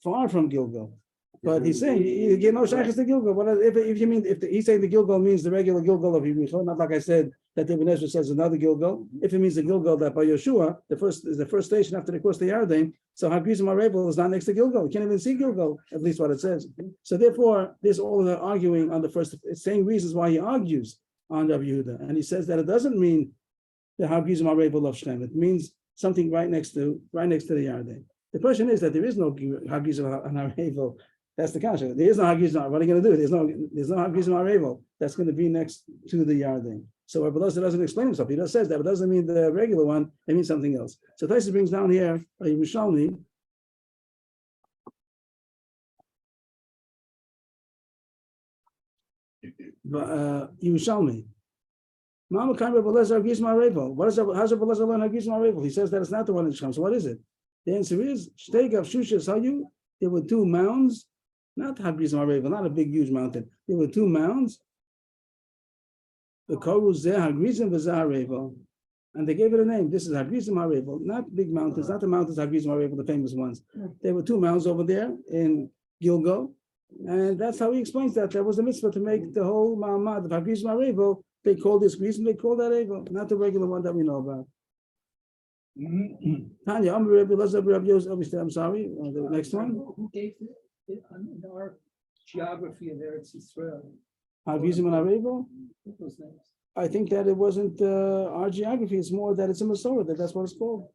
far from Gilgal. But he's saying you get no shaykhs to Gilgal. What if you mean he's saying the Gilgal means the regular Gilgal of Yericho, not like I said that Ibn Ezra says another Gilgal. If it means the Gilgal that by Yeshua, the first station after they cross the Yarden, so Hagrizim Arevel is not next to Gilgal. You can't even see Gilgal, at least what it says. So therefore, there's all the arguing on the first, saying reasons why he argues on Rabbi Yehuda, and he says that it doesn't mean the Hagrizim Arevel of Shem. It means something right next to the Yarden. The question is that there is no Hagrizim Arevel. That's the kasha. There is no Hagrizim. What are you going to do? There's no Hagrizim Arevel that's going to be next to the Yarden. So Rabbi Elazar doesn't explain himself. He just says that it doesn't mean the regular one. It means something else. So Taisus brings down here a Yerushalmi. Yerushalmi. Mama kind of Rabbi Elazar Hagrizim Arevel. How's Rabbi Elazar learn Hagrizim Arevel? He says that it's not the one in Shechem. So what is it? The answer is Shtegav Shushas Hayu. There were two mounds, not Hagrizim Arevel, not a big, huge mountain. There were two mounds. The Koru Zeh Hagrizim V'Zeh Arevel. And they gave it a name. This is Hagrizim Arevel, not big mountains, not the mountains Hagrizim Arevel, the famous ones. There were two mounds over there in Gilgal. And that's how he explains that. There was a mitzvah to make the whole Ma'amad of Hagrizim Arevel. They called this Grizim, they called that Arevel, not the regular one that we know about. Tanya, I'm sorry. The next one. Who gave it in our geography of Eretz Yisrael? Hagrizim and Arevel. Those names. I think that it wasn't our geography. It's more that it's a Masorah. That's what it's called.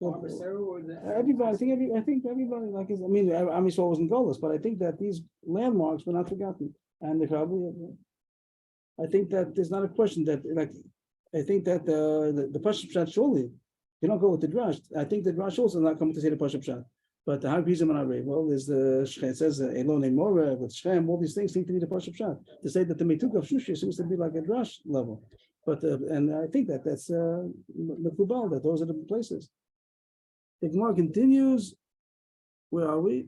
Everybody. I think everybody. Like, I mean, Am Yisrael wasn't Golos, but I think that these landmarks were not forgotten, and they probably. I think that there's not a question that like. I think that the Pashup Pshat surely. You don't go with the Drash. I think the Drash also not coming to say the Pashup Pshat. But the Hagrizim and Arevel is the it says Elone Moreh with Shem. All these things seem to be the Pashup Pshat. To say that the Meituk of Shusha seems to be like a Drash level. But and I think that that's Mekubal, that those are the places. The Gemara continues. Where are we?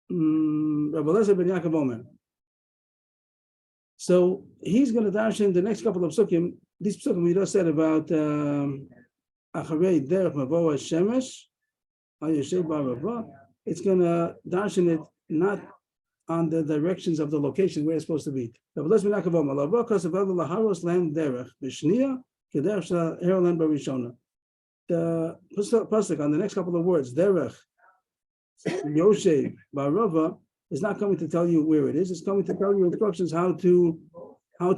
Rabbi Elazar ben Yaakov Omer. So he's going to dash in the next couple of psukim. These psukim we just said about Acharei Derech Mavoah Shemesh Hayoshev Ba'Rava. It's going to dash in it not on the directions of the location where it's supposed to be. Rabbi Elazar ben Yaakov Omer. La'Rakas of Ela Laharos Land Derech B'Shniya K'Derech Shel Herland Barishona. The pasuk on the next couple of words, Derech Yoshev Ba'Rava, is not coming to tell you where it is. It's coming to tell you instructions how to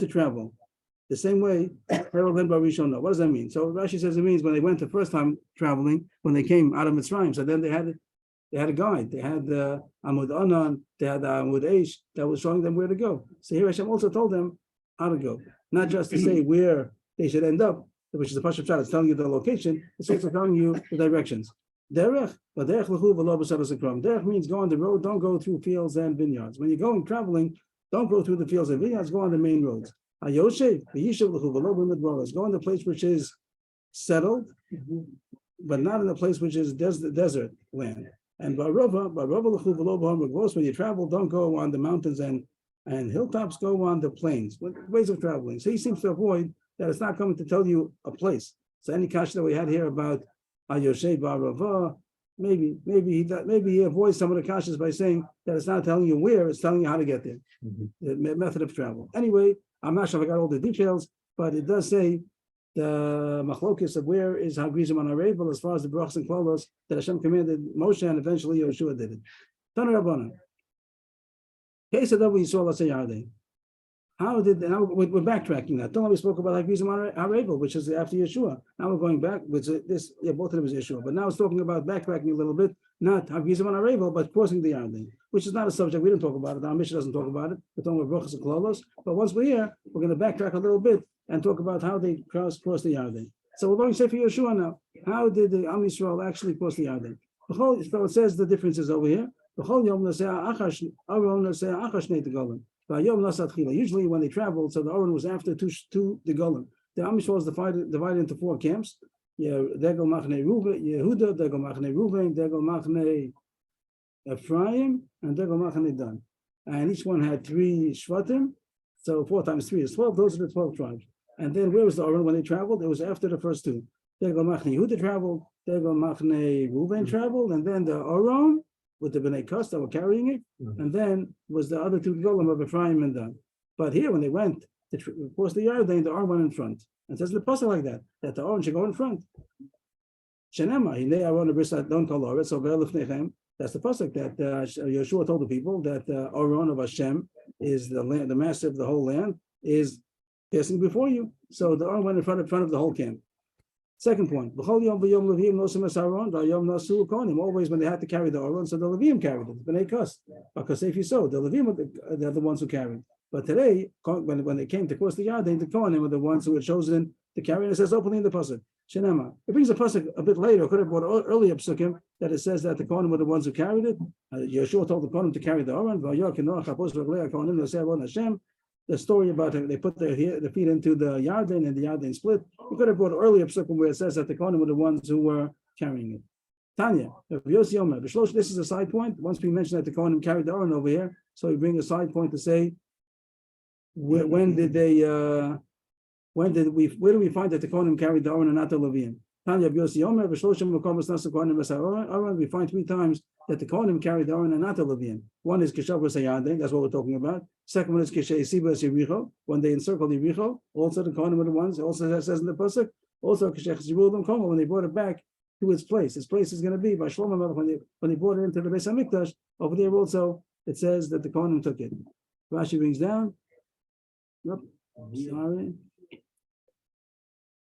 travel. The same way, Barishona. What does that mean? So Rashi says it means when they went the first time traveling, when they came out of Mitzrayim. So then they had a guide. They had the Amud Anan, they had the Amud Eish that was showing them where to go. So here Hashem also told them how to go, not just to say where they should end up, which is the Pashup Pshat. It's telling you the location. It's also telling you the directions. Derech, but derech l'chu v'lo b'shavas hakram. Derech means go on the road. Don't go through fields and vineyards. When you're going traveling, don't go through the fields and vineyards. Go on the main roads. Hayoshev v'yishav l'chu v'lo b'midbaros. Go in the place which is settled, but not in the place which is desert land. And ba'rova l'chu v'lo b'hamragvos. When you travel, don't go on the mountains and hilltops. Go on the plains. Ways of traveling. So he seems to avoid that. It's not coming to tell you a place. So any kasha that we had here about Hayoshev Ba'Rava, maybe he avoids some of the kashas by saying that it's not telling you where, it's telling you how to get there. The method of travel. Anyway, I'm not sure if I got all the details, but it does say the machlokis of where is Hagrizim and Arevel as far as the brachos and klolos that Hashem commanded Moshe and eventually Yoshua did it. Tana Rabbanan. Case of Yisrael Yarden. How did we're backtracking now? Don't we spoke about Hagrizim Arevel, which is after Yeshua. Now we're going back, which this both of them is Yeshua. But now it's talking about backtracking a little bit, not Hagrizim Arevel, but crossing the Yarden, which is not a subject we didn't talk about it. Our mission doesn't talk about it. We're talking about brachos and klolos. But once we're here, we're going to backtrack a little bit and talk about how they cross the Yarden. So we're going to say for Yeshua now. How did the Am Yisrael actually cross the Yarden? So it says the differences over here. Usually when they traveled, so the Aron was after two the Golan. The Amish was divided into 4 camps. Yeah, they go Machne Yehuda, they go Machne Ruvain, they go Machne Ephraim, and they go Machne Dan. And each one had 3 Shvatim. So 4 times 3 is 12. Those are the 12 tribes. And then where was the Aron when they traveled? It was after the first 2. They go Machne Yehuda traveled, they go Machne Ruvain traveled, and then the Aron with the Bnei Kos that were carrying it, and then was the other 2 Golim of Ephraim and Dan. But here, when they went to cross the Yarden, the Aron went in front. And says the pasuk like that the Aron should go in front. Shenema, Hinei Aron B'Risat Don Kol Oretz Over Lefnechem. That's the pasuk that Yeshua told the people that Aron of Hashem is the land, the master of the whole land, is passing before you. So the Aron went in front of the whole camp. Second point, always when they had to carry the Aron, so the Levium carried it, Bnei Kos. Because if you saw, the Levium they're the ones who carried. But today, when they came to cross the Yarden, the Kohanim were the ones who were chosen to carry. And it says openly in the pasuk, Shenema. It brings a pasuk a bit later. Could have brought earlier pasukim that it says that the Kohanim were the ones who carried it. Yeshua told the Kohanim to carry the Aron. The story about they put their feet into the Yarden and the Yarden split. We could have brought earlier pasukim where it says that the Kohanim were the ones who were carrying it. Tanya, this is a side point. Once we mentioned that the Kohanim carried the Aron over here, so we bring a side point to say, where do we find that the Kohanim carried the Aron and not the Levium? Tanya B'Yossi Omer, we find 3 times that the Kohanim carried the Aron and not the Levium. One is Keshavos Hayadin, that's what we're talking about. Second one is Keshei Sibas Yericho, when they encircled Yericho. Also the Kohanim were the ones. Also that says in the pasuk. Also Keshei Chizibul Komo, when they brought it back to its place. Its place is going to be by Shlomo Melech when they brought it into the Beis Hamikdash. Over there also it says that the Kohanim took it. Rashi brings down. Yep. Sorry.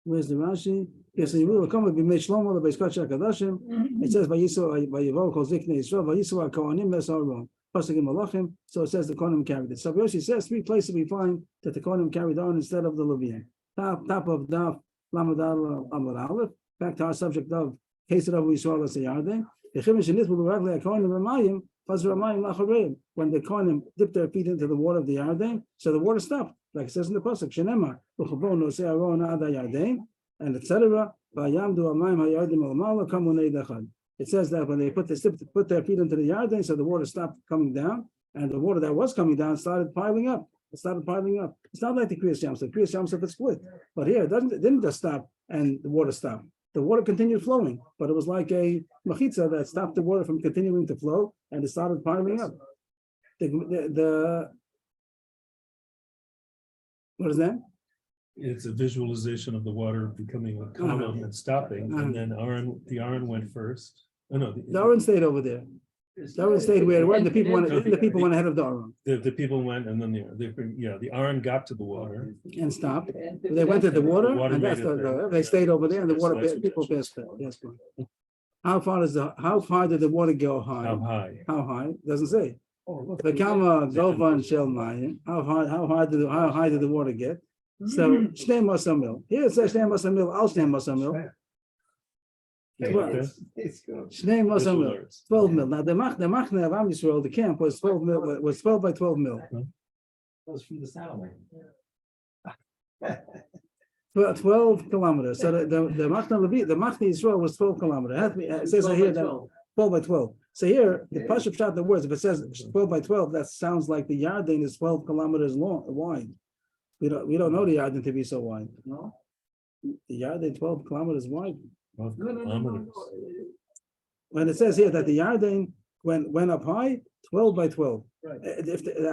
Where's the Rashi? Yes, you will come and be made Shlomo the Beis Kadashim. It says by Yisrael Kol Ziknei Yisrael by Yisrael Kohanim Ves Aron. Pasuk in Malachim. So it says the Kohanim carried it. So Yoshi says 3 places we find that the Kohanim carried on instead of the Levium. Top of Daf Lamed Amud Aleph. Back to our subject of case of Yisrael as a Yarden. The Chimish Nitbu B'Raglei Kohanim Ramayim. When the Kohanim dipped their feet into the water of the Yarden, so the water stopped, like it says in the pasuk, Shenema, and etc. It says that when they put their feet into the Yarden, so the water stopped coming down, and the water that was coming down started piling up. It's not like the Kriyas Yamsuf. The Kriyas Yamsuf is split, but here it didn't just stop and the water stopped. The water continued flowing, but it was like a machitza that stopped the water from continuing to flow, and it started piling up. What is that? It's a visualization of the water becoming a column and stopping, and then the Aron went first. Oh no, the Aron stayed over there. The Aron stayed where the people went. The people went ahead of the Aron. The people went, and then the Aron got to the water and stopped. They went to the water, and they stayed over there, and the water people passed. Yes. How far did the water go high? How high? How high? Doesn't say. The Kama Govan Shel Mayim. How high did the water get? So Shnei Masamil. Here it says Shnei Masamil. Al Shnei Masamil. Shnei Masamil. 12 mil. Now the Machne of Am Yisrael, the camp was 12 mil. Was 12 by 12 mil. That was from the satellite. 12 kilometers. So the Machne Levi, the Machne Yisrael was 12 kilometers. It says here that 12 by 12. So here the Pashup shot the words. If it says 12 by 12, that sounds like the Yarden is 12 kilometers wide. We don't know the Yarden to be so wide. No, the Yarden 12 kilometers wide. 12 kilometers. When it says here that the Yarden went up high, 12 by 12. Right.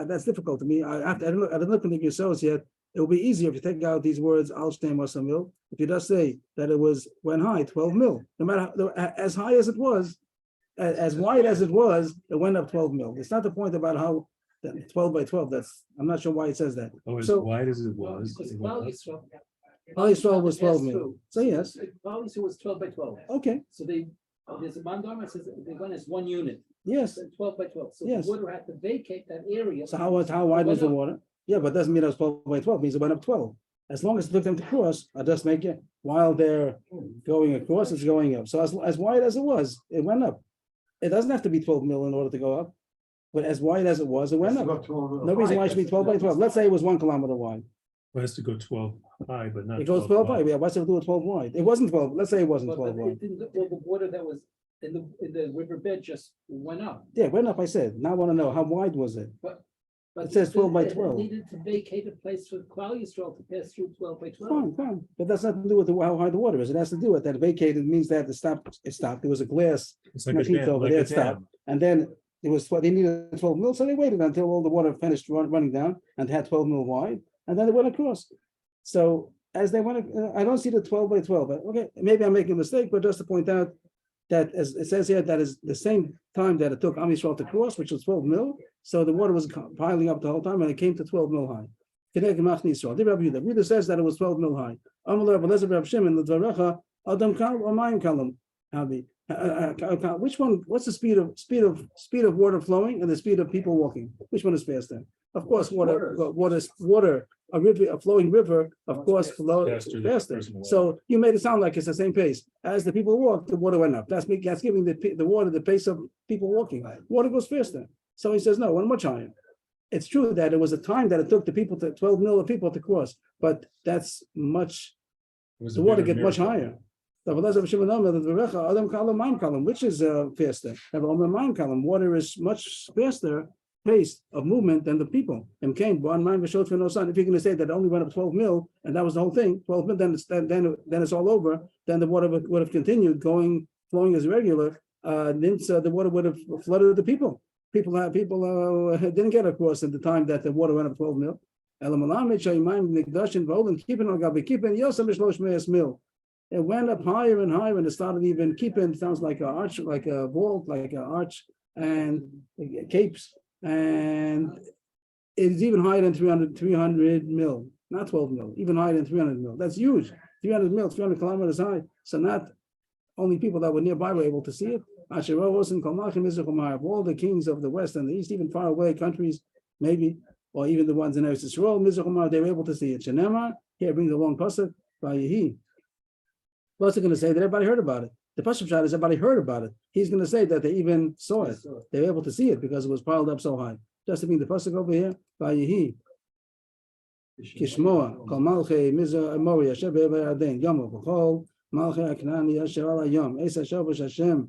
That's difficult to me. I didn't look at the yourselves yet. It will be easier if you take out these words al shtei masa mil. If you just say that it went high 12 mil, no matter as high as it was, as wide as it was, it went up 12 mil. It's not the point about how 12 by 12. I'm not sure why it says that. Oh, as wide as it was. Al Yisrael was 12 mil. So yes. Al Yisrael was 12 by 12. Okay. So there's a mandama says they went as one unit. Yes. 12 by 12. So yes. The water had to vacate that area. So how wide was the water? Yeah, but it doesn't mean it was 12 by 12. It means it went up 12. As long as it took them to cross, I'll just make it while they're going across, it's going up. So as wide as it was, it went up. It doesn't have to be 12 mil in order to go up, but as wide as it was, it went up. No reason why it should be 12 by 12. Let's say it was 1 kilometer wide. It has to go 12 high, but not. It goes 12 wide. Yeah, what's it do with 12 wide? It wasn't 12. Let's say it wasn't But 12 it wide. didn't, the water that was in the riverbed just went up. Yeah, it went up, I said. Now I want to know how wide was it? But It says 12 by it 12. Needed to vacate a place for Klal Yisrael to pass through 12 by 12. Fine, fine. But that's nothing to do with how high the water is. It has to do with that vacated means that it stopped. It stopped. There was a glass It's like a machine dam, over like there. a It stopped. dam. And then it was they needed 12 mil, so they waited until all the water finished running down and had 12 mil wide, and then they went across. So as they went, I don't see the 12 by 12. But okay, maybe I'm making a mistake, but just to point out that as it says here, that is the same time that it took Am Yisrael to cross, which was 12 mil. So the water was piling up the whole time, and it came to 12 mil high. The reader says that it was 12 mil high. Which one? What's the speed of water flowing and the speed of people walking? Which one is faster? Of course, water. A flowing river, of course, flows Faster than faster. person walking. So you made it sound like it's the same pace as the people walk. The water went up. That's giving the water the pace of people walking. Water goes faster. So he says no, went much higher. It's true that it was a time that it took the people to 12 million people to cross, but that's much. It was a The water bigger get much miracle. higher. Which is faster? Water is much faster pace of movement than the people. If you're going to say that it only went up 12 mil and that was the whole thing, 12 mil, then it's all over. Then the water would have continued flowing as regular. Then the water would have flooded the people. People didn't get across at the time that the water went up 12 mil. It went up higher and higher, and it started even keeping. Sounds like an arch, like a vault, like an arch, and capes, and it's even higher than 300 mil, not 12 mil, even higher than 300 mil. That's huge. 300 mil, 300 kilometers high. So not only people that were nearby were able to see it. All the kings of the west and the east, even far away countries, maybe, or even the ones in Eretz Yisrael, they were able to see it. Shenema, here brings a long pasuk by Yehi. What's it going to say that everybody heard about it? The pasuk shot is everybody heard about it. He's going to say that they even saw it. They were able to see it because it was piled up so high. Just to bring the pasuk over here by Yehi. Kishmoa, Kol Malchei Miza Mori Asher Be'eva Yarden Yom V'Chol Malchei Aknani Asher Al Hayom Esa Shovesh Hashem.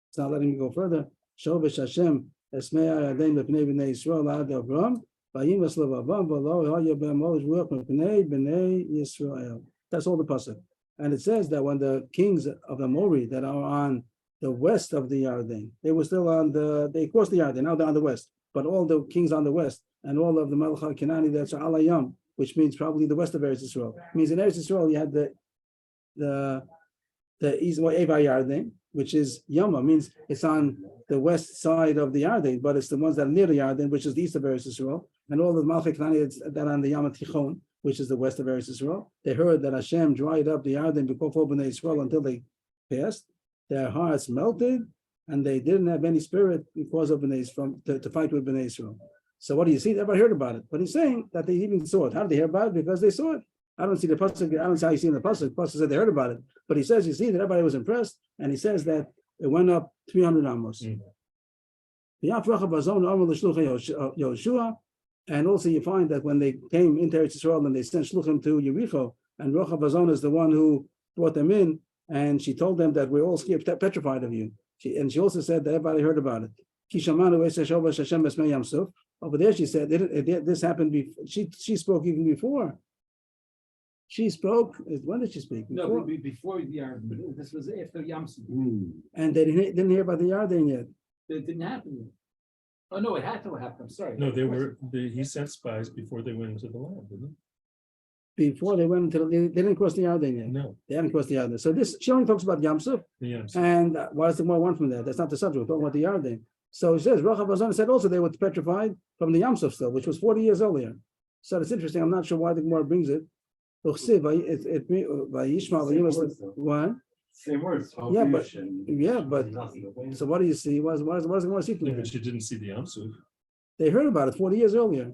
It's not letting me go further. Shovesh Hashem Esmei Yarden B'Pnei B'nei Yisrael Ad Avrohom Vayimas Levavam V'Lo Haya B'Molish Ruach B'Pnei B'nei Yisrael. That's all the pasuk. And it says that when the kings of the Amori that are on the west of the Yarden, they were still they crossed the Yarden, now they're on the west. But all the kings on the west and all of the Melech HaKenani that's Al Hayom, which means probably the west of Eretz Yisrael. It means in Eretz Yisrael you had the east Eva Yarden, which is Yama, means it's on the west side of the Yarden, but it's the ones that are near the Yarden, which is the east of Eretz Yisrael, and all the Melech HaKenani that are on the Yama Tichon, which is the west of Eretz Yisrael. They heard that Hashem dried up the Yarden before Bnei Yisrael until they passed. Their hearts melted, and they didn't have any spirit because of Bnei Yisrael to fight with Bnei Yisrael. So what do you see? Everybody heard about it, but he's saying that they even saw it. How did they hear about it? Because they saw it. I don't see the pasuk. I don't see how you see in the pasuk. The pasuk said they heard about it, but he says you see that everybody was impressed, and he says that it went up 300 amos. Yoshua. And also you find that when they came into Eretz Yisrael and they sent shluchim to Yericho, and Rocha Bazon is the one who brought them in, and she told them that we're all scared, petrified of you. She also said that everybody heard about it. Over there she said this happened before. She spoke even before. She spoke. When did she speak? Before? No, before the Yarden. This was after Yam Suf. And they didn't hear about the Yarden yet. It didn't happen yet. Oh no, it had to happen. I'm sorry. No, he sent spies before they went into the land, didn't Before they went into they didn't cross the Yarden yet. he? No. They haven't crossed the Yarden. So she only talks about Yam Suf. Yeah. And what is the more one from that? That's not the subject. We're talking about the Yarden. So it says Rocha Bazan said also they were petrified from the Yam Suf still, which was 40 years earlier. So it's interesting. I'm not sure why the Gemara brings it. What? Same words. Yeah, but so what do you see? What does the Gemara see from Yeah, there? but you didn't see the Yamsuf. They heard about it 40 years earlier.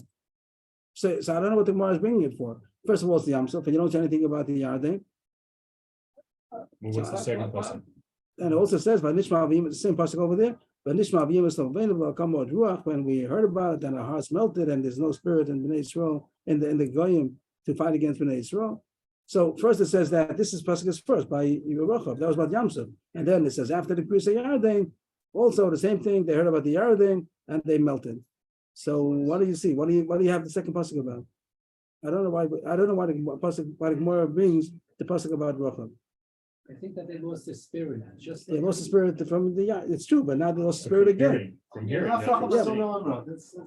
So I don't know what the Gemara is bringing it for. First of all, it's the Yam Suf, and you don't say anything about the Yarden. Well, what's the second pasuk? And it also says by Nishma Avim, it's the same pasuk over there. When we heard about it, and our hearts melted, and there's no spirit in Bnei Yisrael in the Goyim to fight against Bnei Yisrael. So first it says that this is pasuk is first by Avrohom. That was about Yamsuf, and then it says after the Kriyas Yarden, also the same thing. They heard about the Yarden and they melted. So what do you see? What do you have the second pasuk about? I don't know why the Gemara brings the pasuk about Avrohom. I think that they lost their spirit, just. They lost the spirit from the it's true, but now they lost the spirit again. From hearing.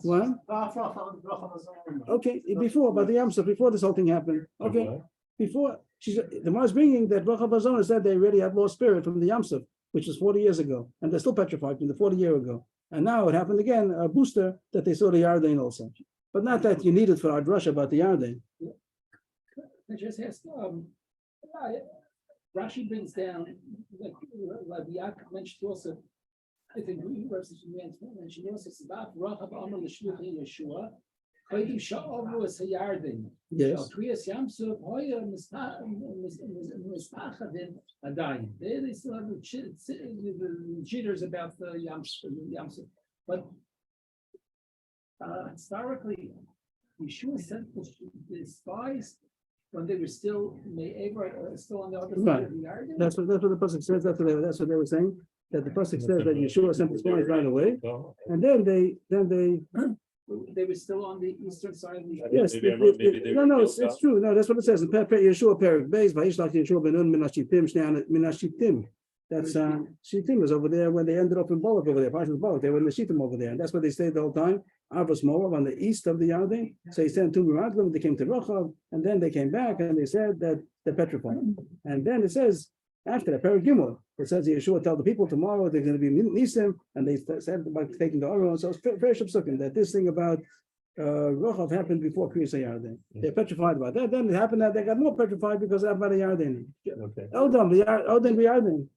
What? Okay, before, but the Yamsuf, before this whole thing happened. Okay, before the Gemara is bringing that Bracha Bazona said they already had lost spirit from the Yamsuf, which was 40 years ago, and they're still petrified from the 40 years ago. And now it happened again, a booster that they saw the Yarden also, but not that you need it for our drush about the Yarden. I just asked, Rashi brings down, like Yaakov mentioned also, I think we mentioned also, it's about Rahab Amar L'Shluchei Yeshua, Kodim Sha'ovu Es HaYarden. Yes. Kriyas Yamsuf, Hoya Mispachadin Adayin. They still have the jitters about the Yamsuf. But historically, Yeshua sent the spies when they were still still on the other side of the Yarden. That's what the pasuk says. That's what they were saying. That the pasuk says that Yeshua sent the spies right away, and then they. They were still on the eastern side of the. Yes, no, it's true. No, that's what it says. Yeshua Perik Beis Vayishlach Yeshua Benun Minashiptim. That's Shittim was over there when they ended up in Bolak over there. Parshas Bolak, they were in the Shittim over there, and that's where they stayed the whole time. Avos Moav on the east of the Yarden. So he sent two Miradlim. They came to Rochav, and then they came back and they said that they're petrified. And then it says after that, Perik Gimel, it says Yeshua told the people tomorrow they're going to be Nisim, and they said about taking the Aron. So it's very shipsukim that this thing about Rochav happened before Kriyas Yarden. They're petrified about that. Then it happened that they got more petrified because of about the Yarden. Okay. Odom the Yarden.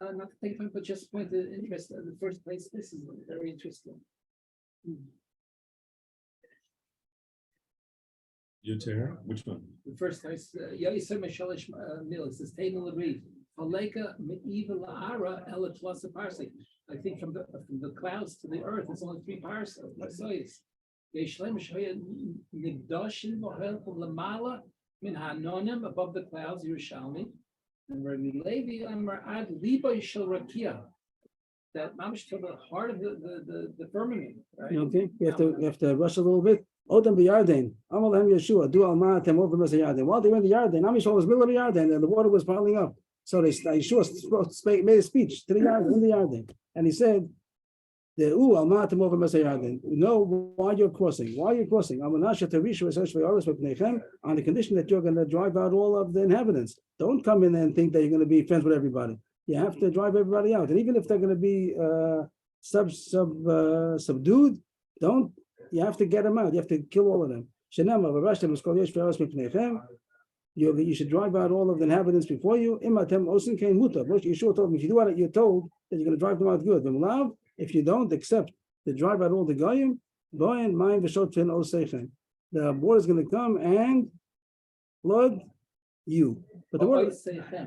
Not to take time, but just point the interest in the first place. This is very interesting. Your turn. Which one? The first place, Yaiser Meshalish Mil, it says Table of Reed. Haleka Me'eva La'ara Ela Tlasa Parsik. I think from the clouds to the earth, it's only 3 parsecs. Yeshlem Shoya Nigdashin Vohel Lamala Min Hanonim above the clouds, Yerushalmi. And Rabbi Levi Amar Ad Liba Shel Rakia. That mamish to the heart of the firmament, right? Okay, you have to rush a little bit. Odom b'Yarden, Amalhem Yeshua, do Almatem over the Yarden. While they were in the Yarden, Amishol was middle of the Yarden, and the water was piling up. So Yeshua made a speech to the Yarden in the Yarden, and he said, "The Almatem over the Yarden. Know why you're crossing. Why you're crossing? On the condition that you're going to drive out all of the inhabitants. Don't come in and think that you're going to be friends with everybody. You have to drive everybody out, and even if they're going to be subdued, don't. You have to get them out. You have to kill all of them. You should drive out all of the inhabitants before you. Yeshua told me, if you do what you're told, that you're going to drive them out good. If you don't accept to drive out all the goyim, the board is going to come and flood you. But the word,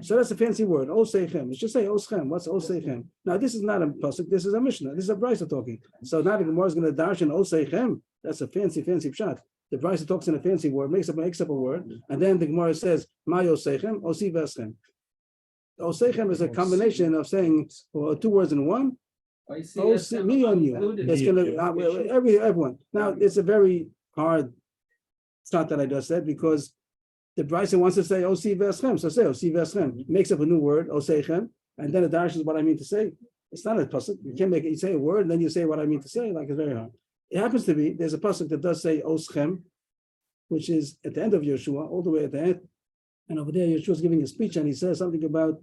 so that's a fancy word. Oseichem. It's just say Oschem. What's Oseichem? Now this is not a pasuk. This is a Mishnah. This is a Brisa talking. So now the Gemara is going to darshan Oseichem. That's a fancy pshat. The Brisa talks in a fancy word, makes up a word, and then the Gemara says My Oseichem, Osi Veschem. Oseichem is a combination of saying 2 words in one. Me on you. It's going to everyone. Now it's a very hard start that I just said because the Brisa wants to say Osi Veschem, so say Osi Veschem. Makes up a new word, Oseichem, and then it dashes what I mean to say. It's not a pasuk. You can't make it. You say a word and then you say what I mean to say. Like it's very hard. It happens to be there's a pasuk that does say Oschem, which is at the end of Yeshua, all the way at the end, and over there Yeshua is giving a speech and he says something about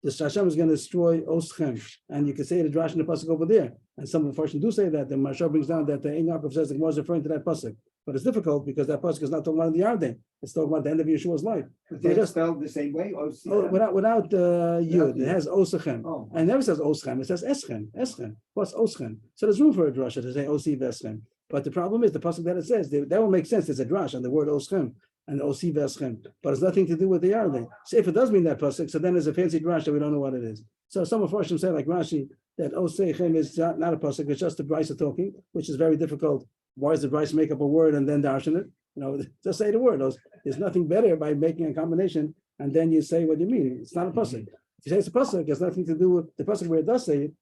the Hashem is going to destroy Oschem, and you can say the drash in the pasuk over there. And some of the Farshim do say that. The Maharsha brings down that the Ein Yaakov says the Gemara is referring to that pasuk. But it's difficult because that pasuk is not talking about the Yarden. It's talking about the end of Yeshua's life. They just spelled the same way. Without Yud, it has Osechem. Oh. And it never says Oschem, it says Eschem. Eschem. What's Oschem? So there's room for a drasha to say Osi Veschem. But the problem is the pasuk that it says, that will make sense. There's a drash on the word Oschem and Osi Veschem. But it's nothing to do with the Yarden. So if it does mean that pasuk, so then there's a fancy drash that we don't know what it is. So some of Farshim say, like Rashi, that Oseichem is not a pasuk, it's just the Brisa talking, which is very difficult. Why does the Brisa make up a word and then darshan it? Just say the word. There's nothing better by making a combination and then you say what you mean. It's not a pasuk. If you say it's a pasuk, it has nothing to do with the pasuk where it does say it.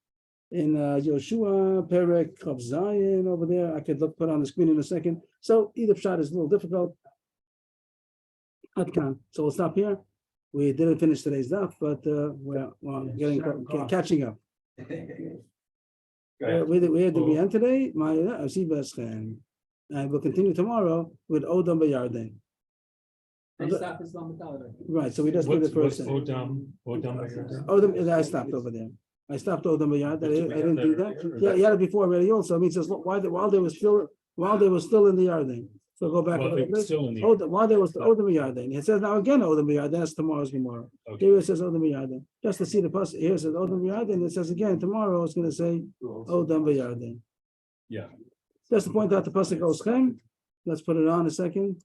In Yoshua, Perek, Chav Zayin over there, I could put on the screen in a second. So either shot is a little difficult. Atkan. So we'll stop here. We didn't finish today's daf, but we're catching up. We had the end today. I see Beschem. And we'll continue tomorrow with Odom Bayarden. Right, so we just did the first thing. Odom, I stopped over there. I stopped Odom Bayarden. I didn't do that. Yeah, you had it before already also. I mean, it says while they were still in the Yarden. So go back. While they was the Odom Bayarden. It says now again Odom Bayarden. That's tomorrow's tomorrow. Here it says Odom Bayarden. Just to see the pasuk. Here it says Odom Bayarden. It says again tomorrow. It's going to say Odom Bayarden. Yeah. Just to point out the pasuk Oschem. Let's put it on a second.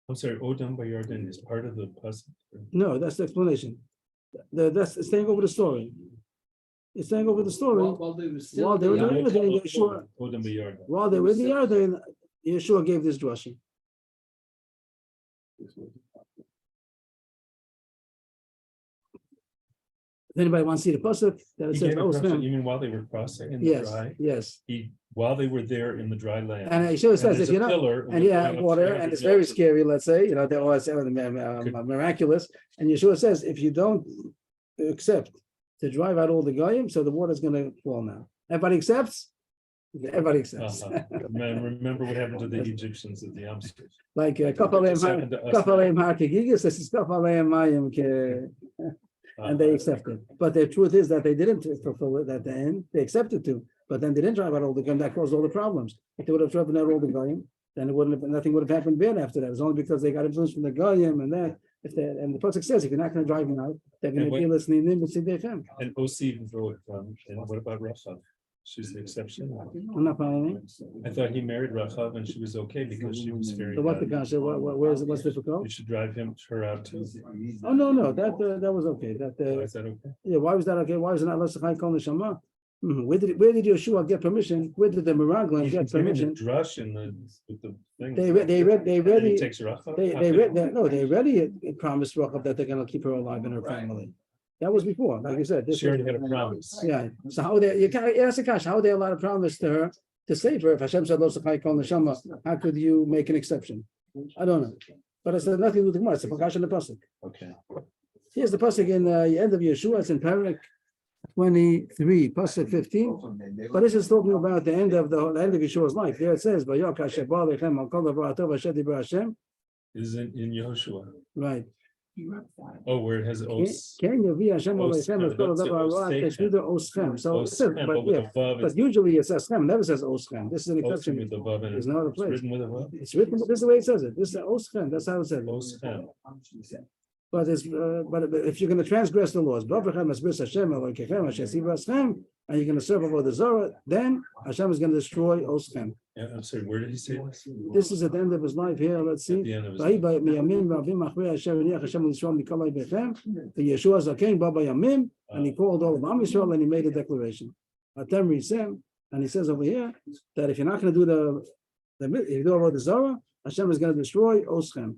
I'm sorry, Odom Bayarden is part of the pasuk. No, that's the explanation. That's staying over the story. It's staying over the story. While they were in the Yarden, Yeshua. Odom Bayarden. While they were in the Yarden, Yeshua gave this drashing. If anybody wants to see the pasuk, that it He says gave a drashing, Oschem. you mean while they were crossing in the Yes, dry? yes. While they were there in the dry land. And Yeshua says, there's if you're a not, pillar and yeah, going up water, 300 and it's very yards. scary, let's say, they always say miraculous. And Yeshua says, if you don't accept to drive out all the goyim, so the water's going to fall now. Everybody accepts? Everybody accepts. Man, remember what happened to the Egyptians at the Amsterdam. Like Just happened to us. Kafaleim Hakigigis, this is Kafaleim Mayim, and they accepted. But the truth is that they didn't fulfill it at the end. They accepted to, but then they didn't drive out all the goyim. That caused all the problems. If they would have driven out all the goyim, then nothing would have happened bad after that. It's only because they got influence from the goyim and that. And the pasuk says, if you're not going to drive them out, they're going to be listening in Mitzidechem. And Osi wrote, and what about Rachav? She's the exception. I'm not following. I thought he married Rachav and she was okay because she was very. So what the bad. kasha? Where's what's difficult? You should drive her out too. Oh no, that was okay. Is that okay? Yeah, why was that okay? Why was it not Lasachai Kol Neshama? Where did Yeshua get permission? Where did the Meraglim get permission? Drush in with the thing. They promised Rachav that they're going to keep her alive and her family. That was before, like you said. She already had a promise. Yeah. So how you can't ask the cash? How are they allowed to promise to her to save her? If Hashem said Lo Sachai Kol Neshama, how could you make an exception? I don't know. But it's nothing to do with the Gemara. It's a Pakash in the pasuk. Okay. Here's the pasuk in the end of Yeshua. It's in Perek 23, pasuk 15. But this is talking about the end of Yeshua's life. There it says, Is it in Yehoshua? right. Oh, where it has os. Can you be Hashem Oschem? So it says, but usually it says Chem, never says Oschem. This is an exception. With the vav in it. There's no other It's place. written with a vav. It's written. This is the way it says it. This is Oschem. That's how it says it. Oschem. But if you're going to transgress the laws, and you're going to serve avodah zarah, then Hashem is going to destroy Oschem. Yeah, I'm sorry, where did he say this? This is at the end of his life here. Let's see. At the end of his The Yeshua Zaken Baba Yamim, and he called all of Am Yisrael and he made a declaration. Atem Risem, and he says over here that if you're not going to do if you do avodah zarah, Hashem is going to destroy Oschem.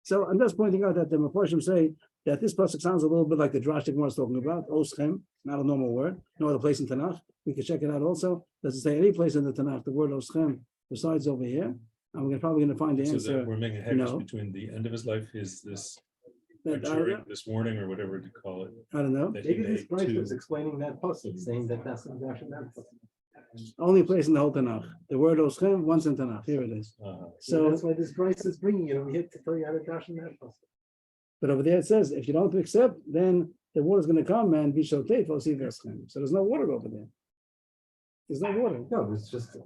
So I'm just pointing out that the Mepharshim say that this pasuk sounds a little bit like the drash that was talking about. Oschem, not a normal word. No other place in Tanakh. We can check it out also. Doesn't say any place in the Tanakh the word Oschem besides over here. And we're probably going to find the So answer. that we're making a hedge between the end of his life, this this warning or whatever to call it. I don't know. That he Maybe this made Christ to. was explaining that pasuk, saying that that's not that pasuk. Only place in the whole Tanakh. The word Oschem, once in Tanakh. Here it is. So So, that's why this Christ is bringing it over here to tell you how to dash in that pasuk. but over there it says, if you don't accept, then the water's going to come and be shoteh for Oschem. So there's no water over there. There's no water. No, it's just.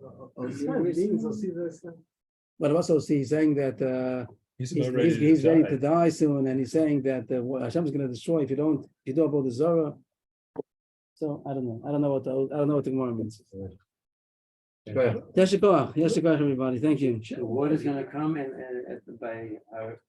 But also he's saying that He's he's about ready ready to to die. die soon, and he's saying that Hashem is going to destroy if you do about the Zorah. So I don't know. I don't know what the Gemara means. Yeshikoach, everybody. Thank you. The water's gonna come and by our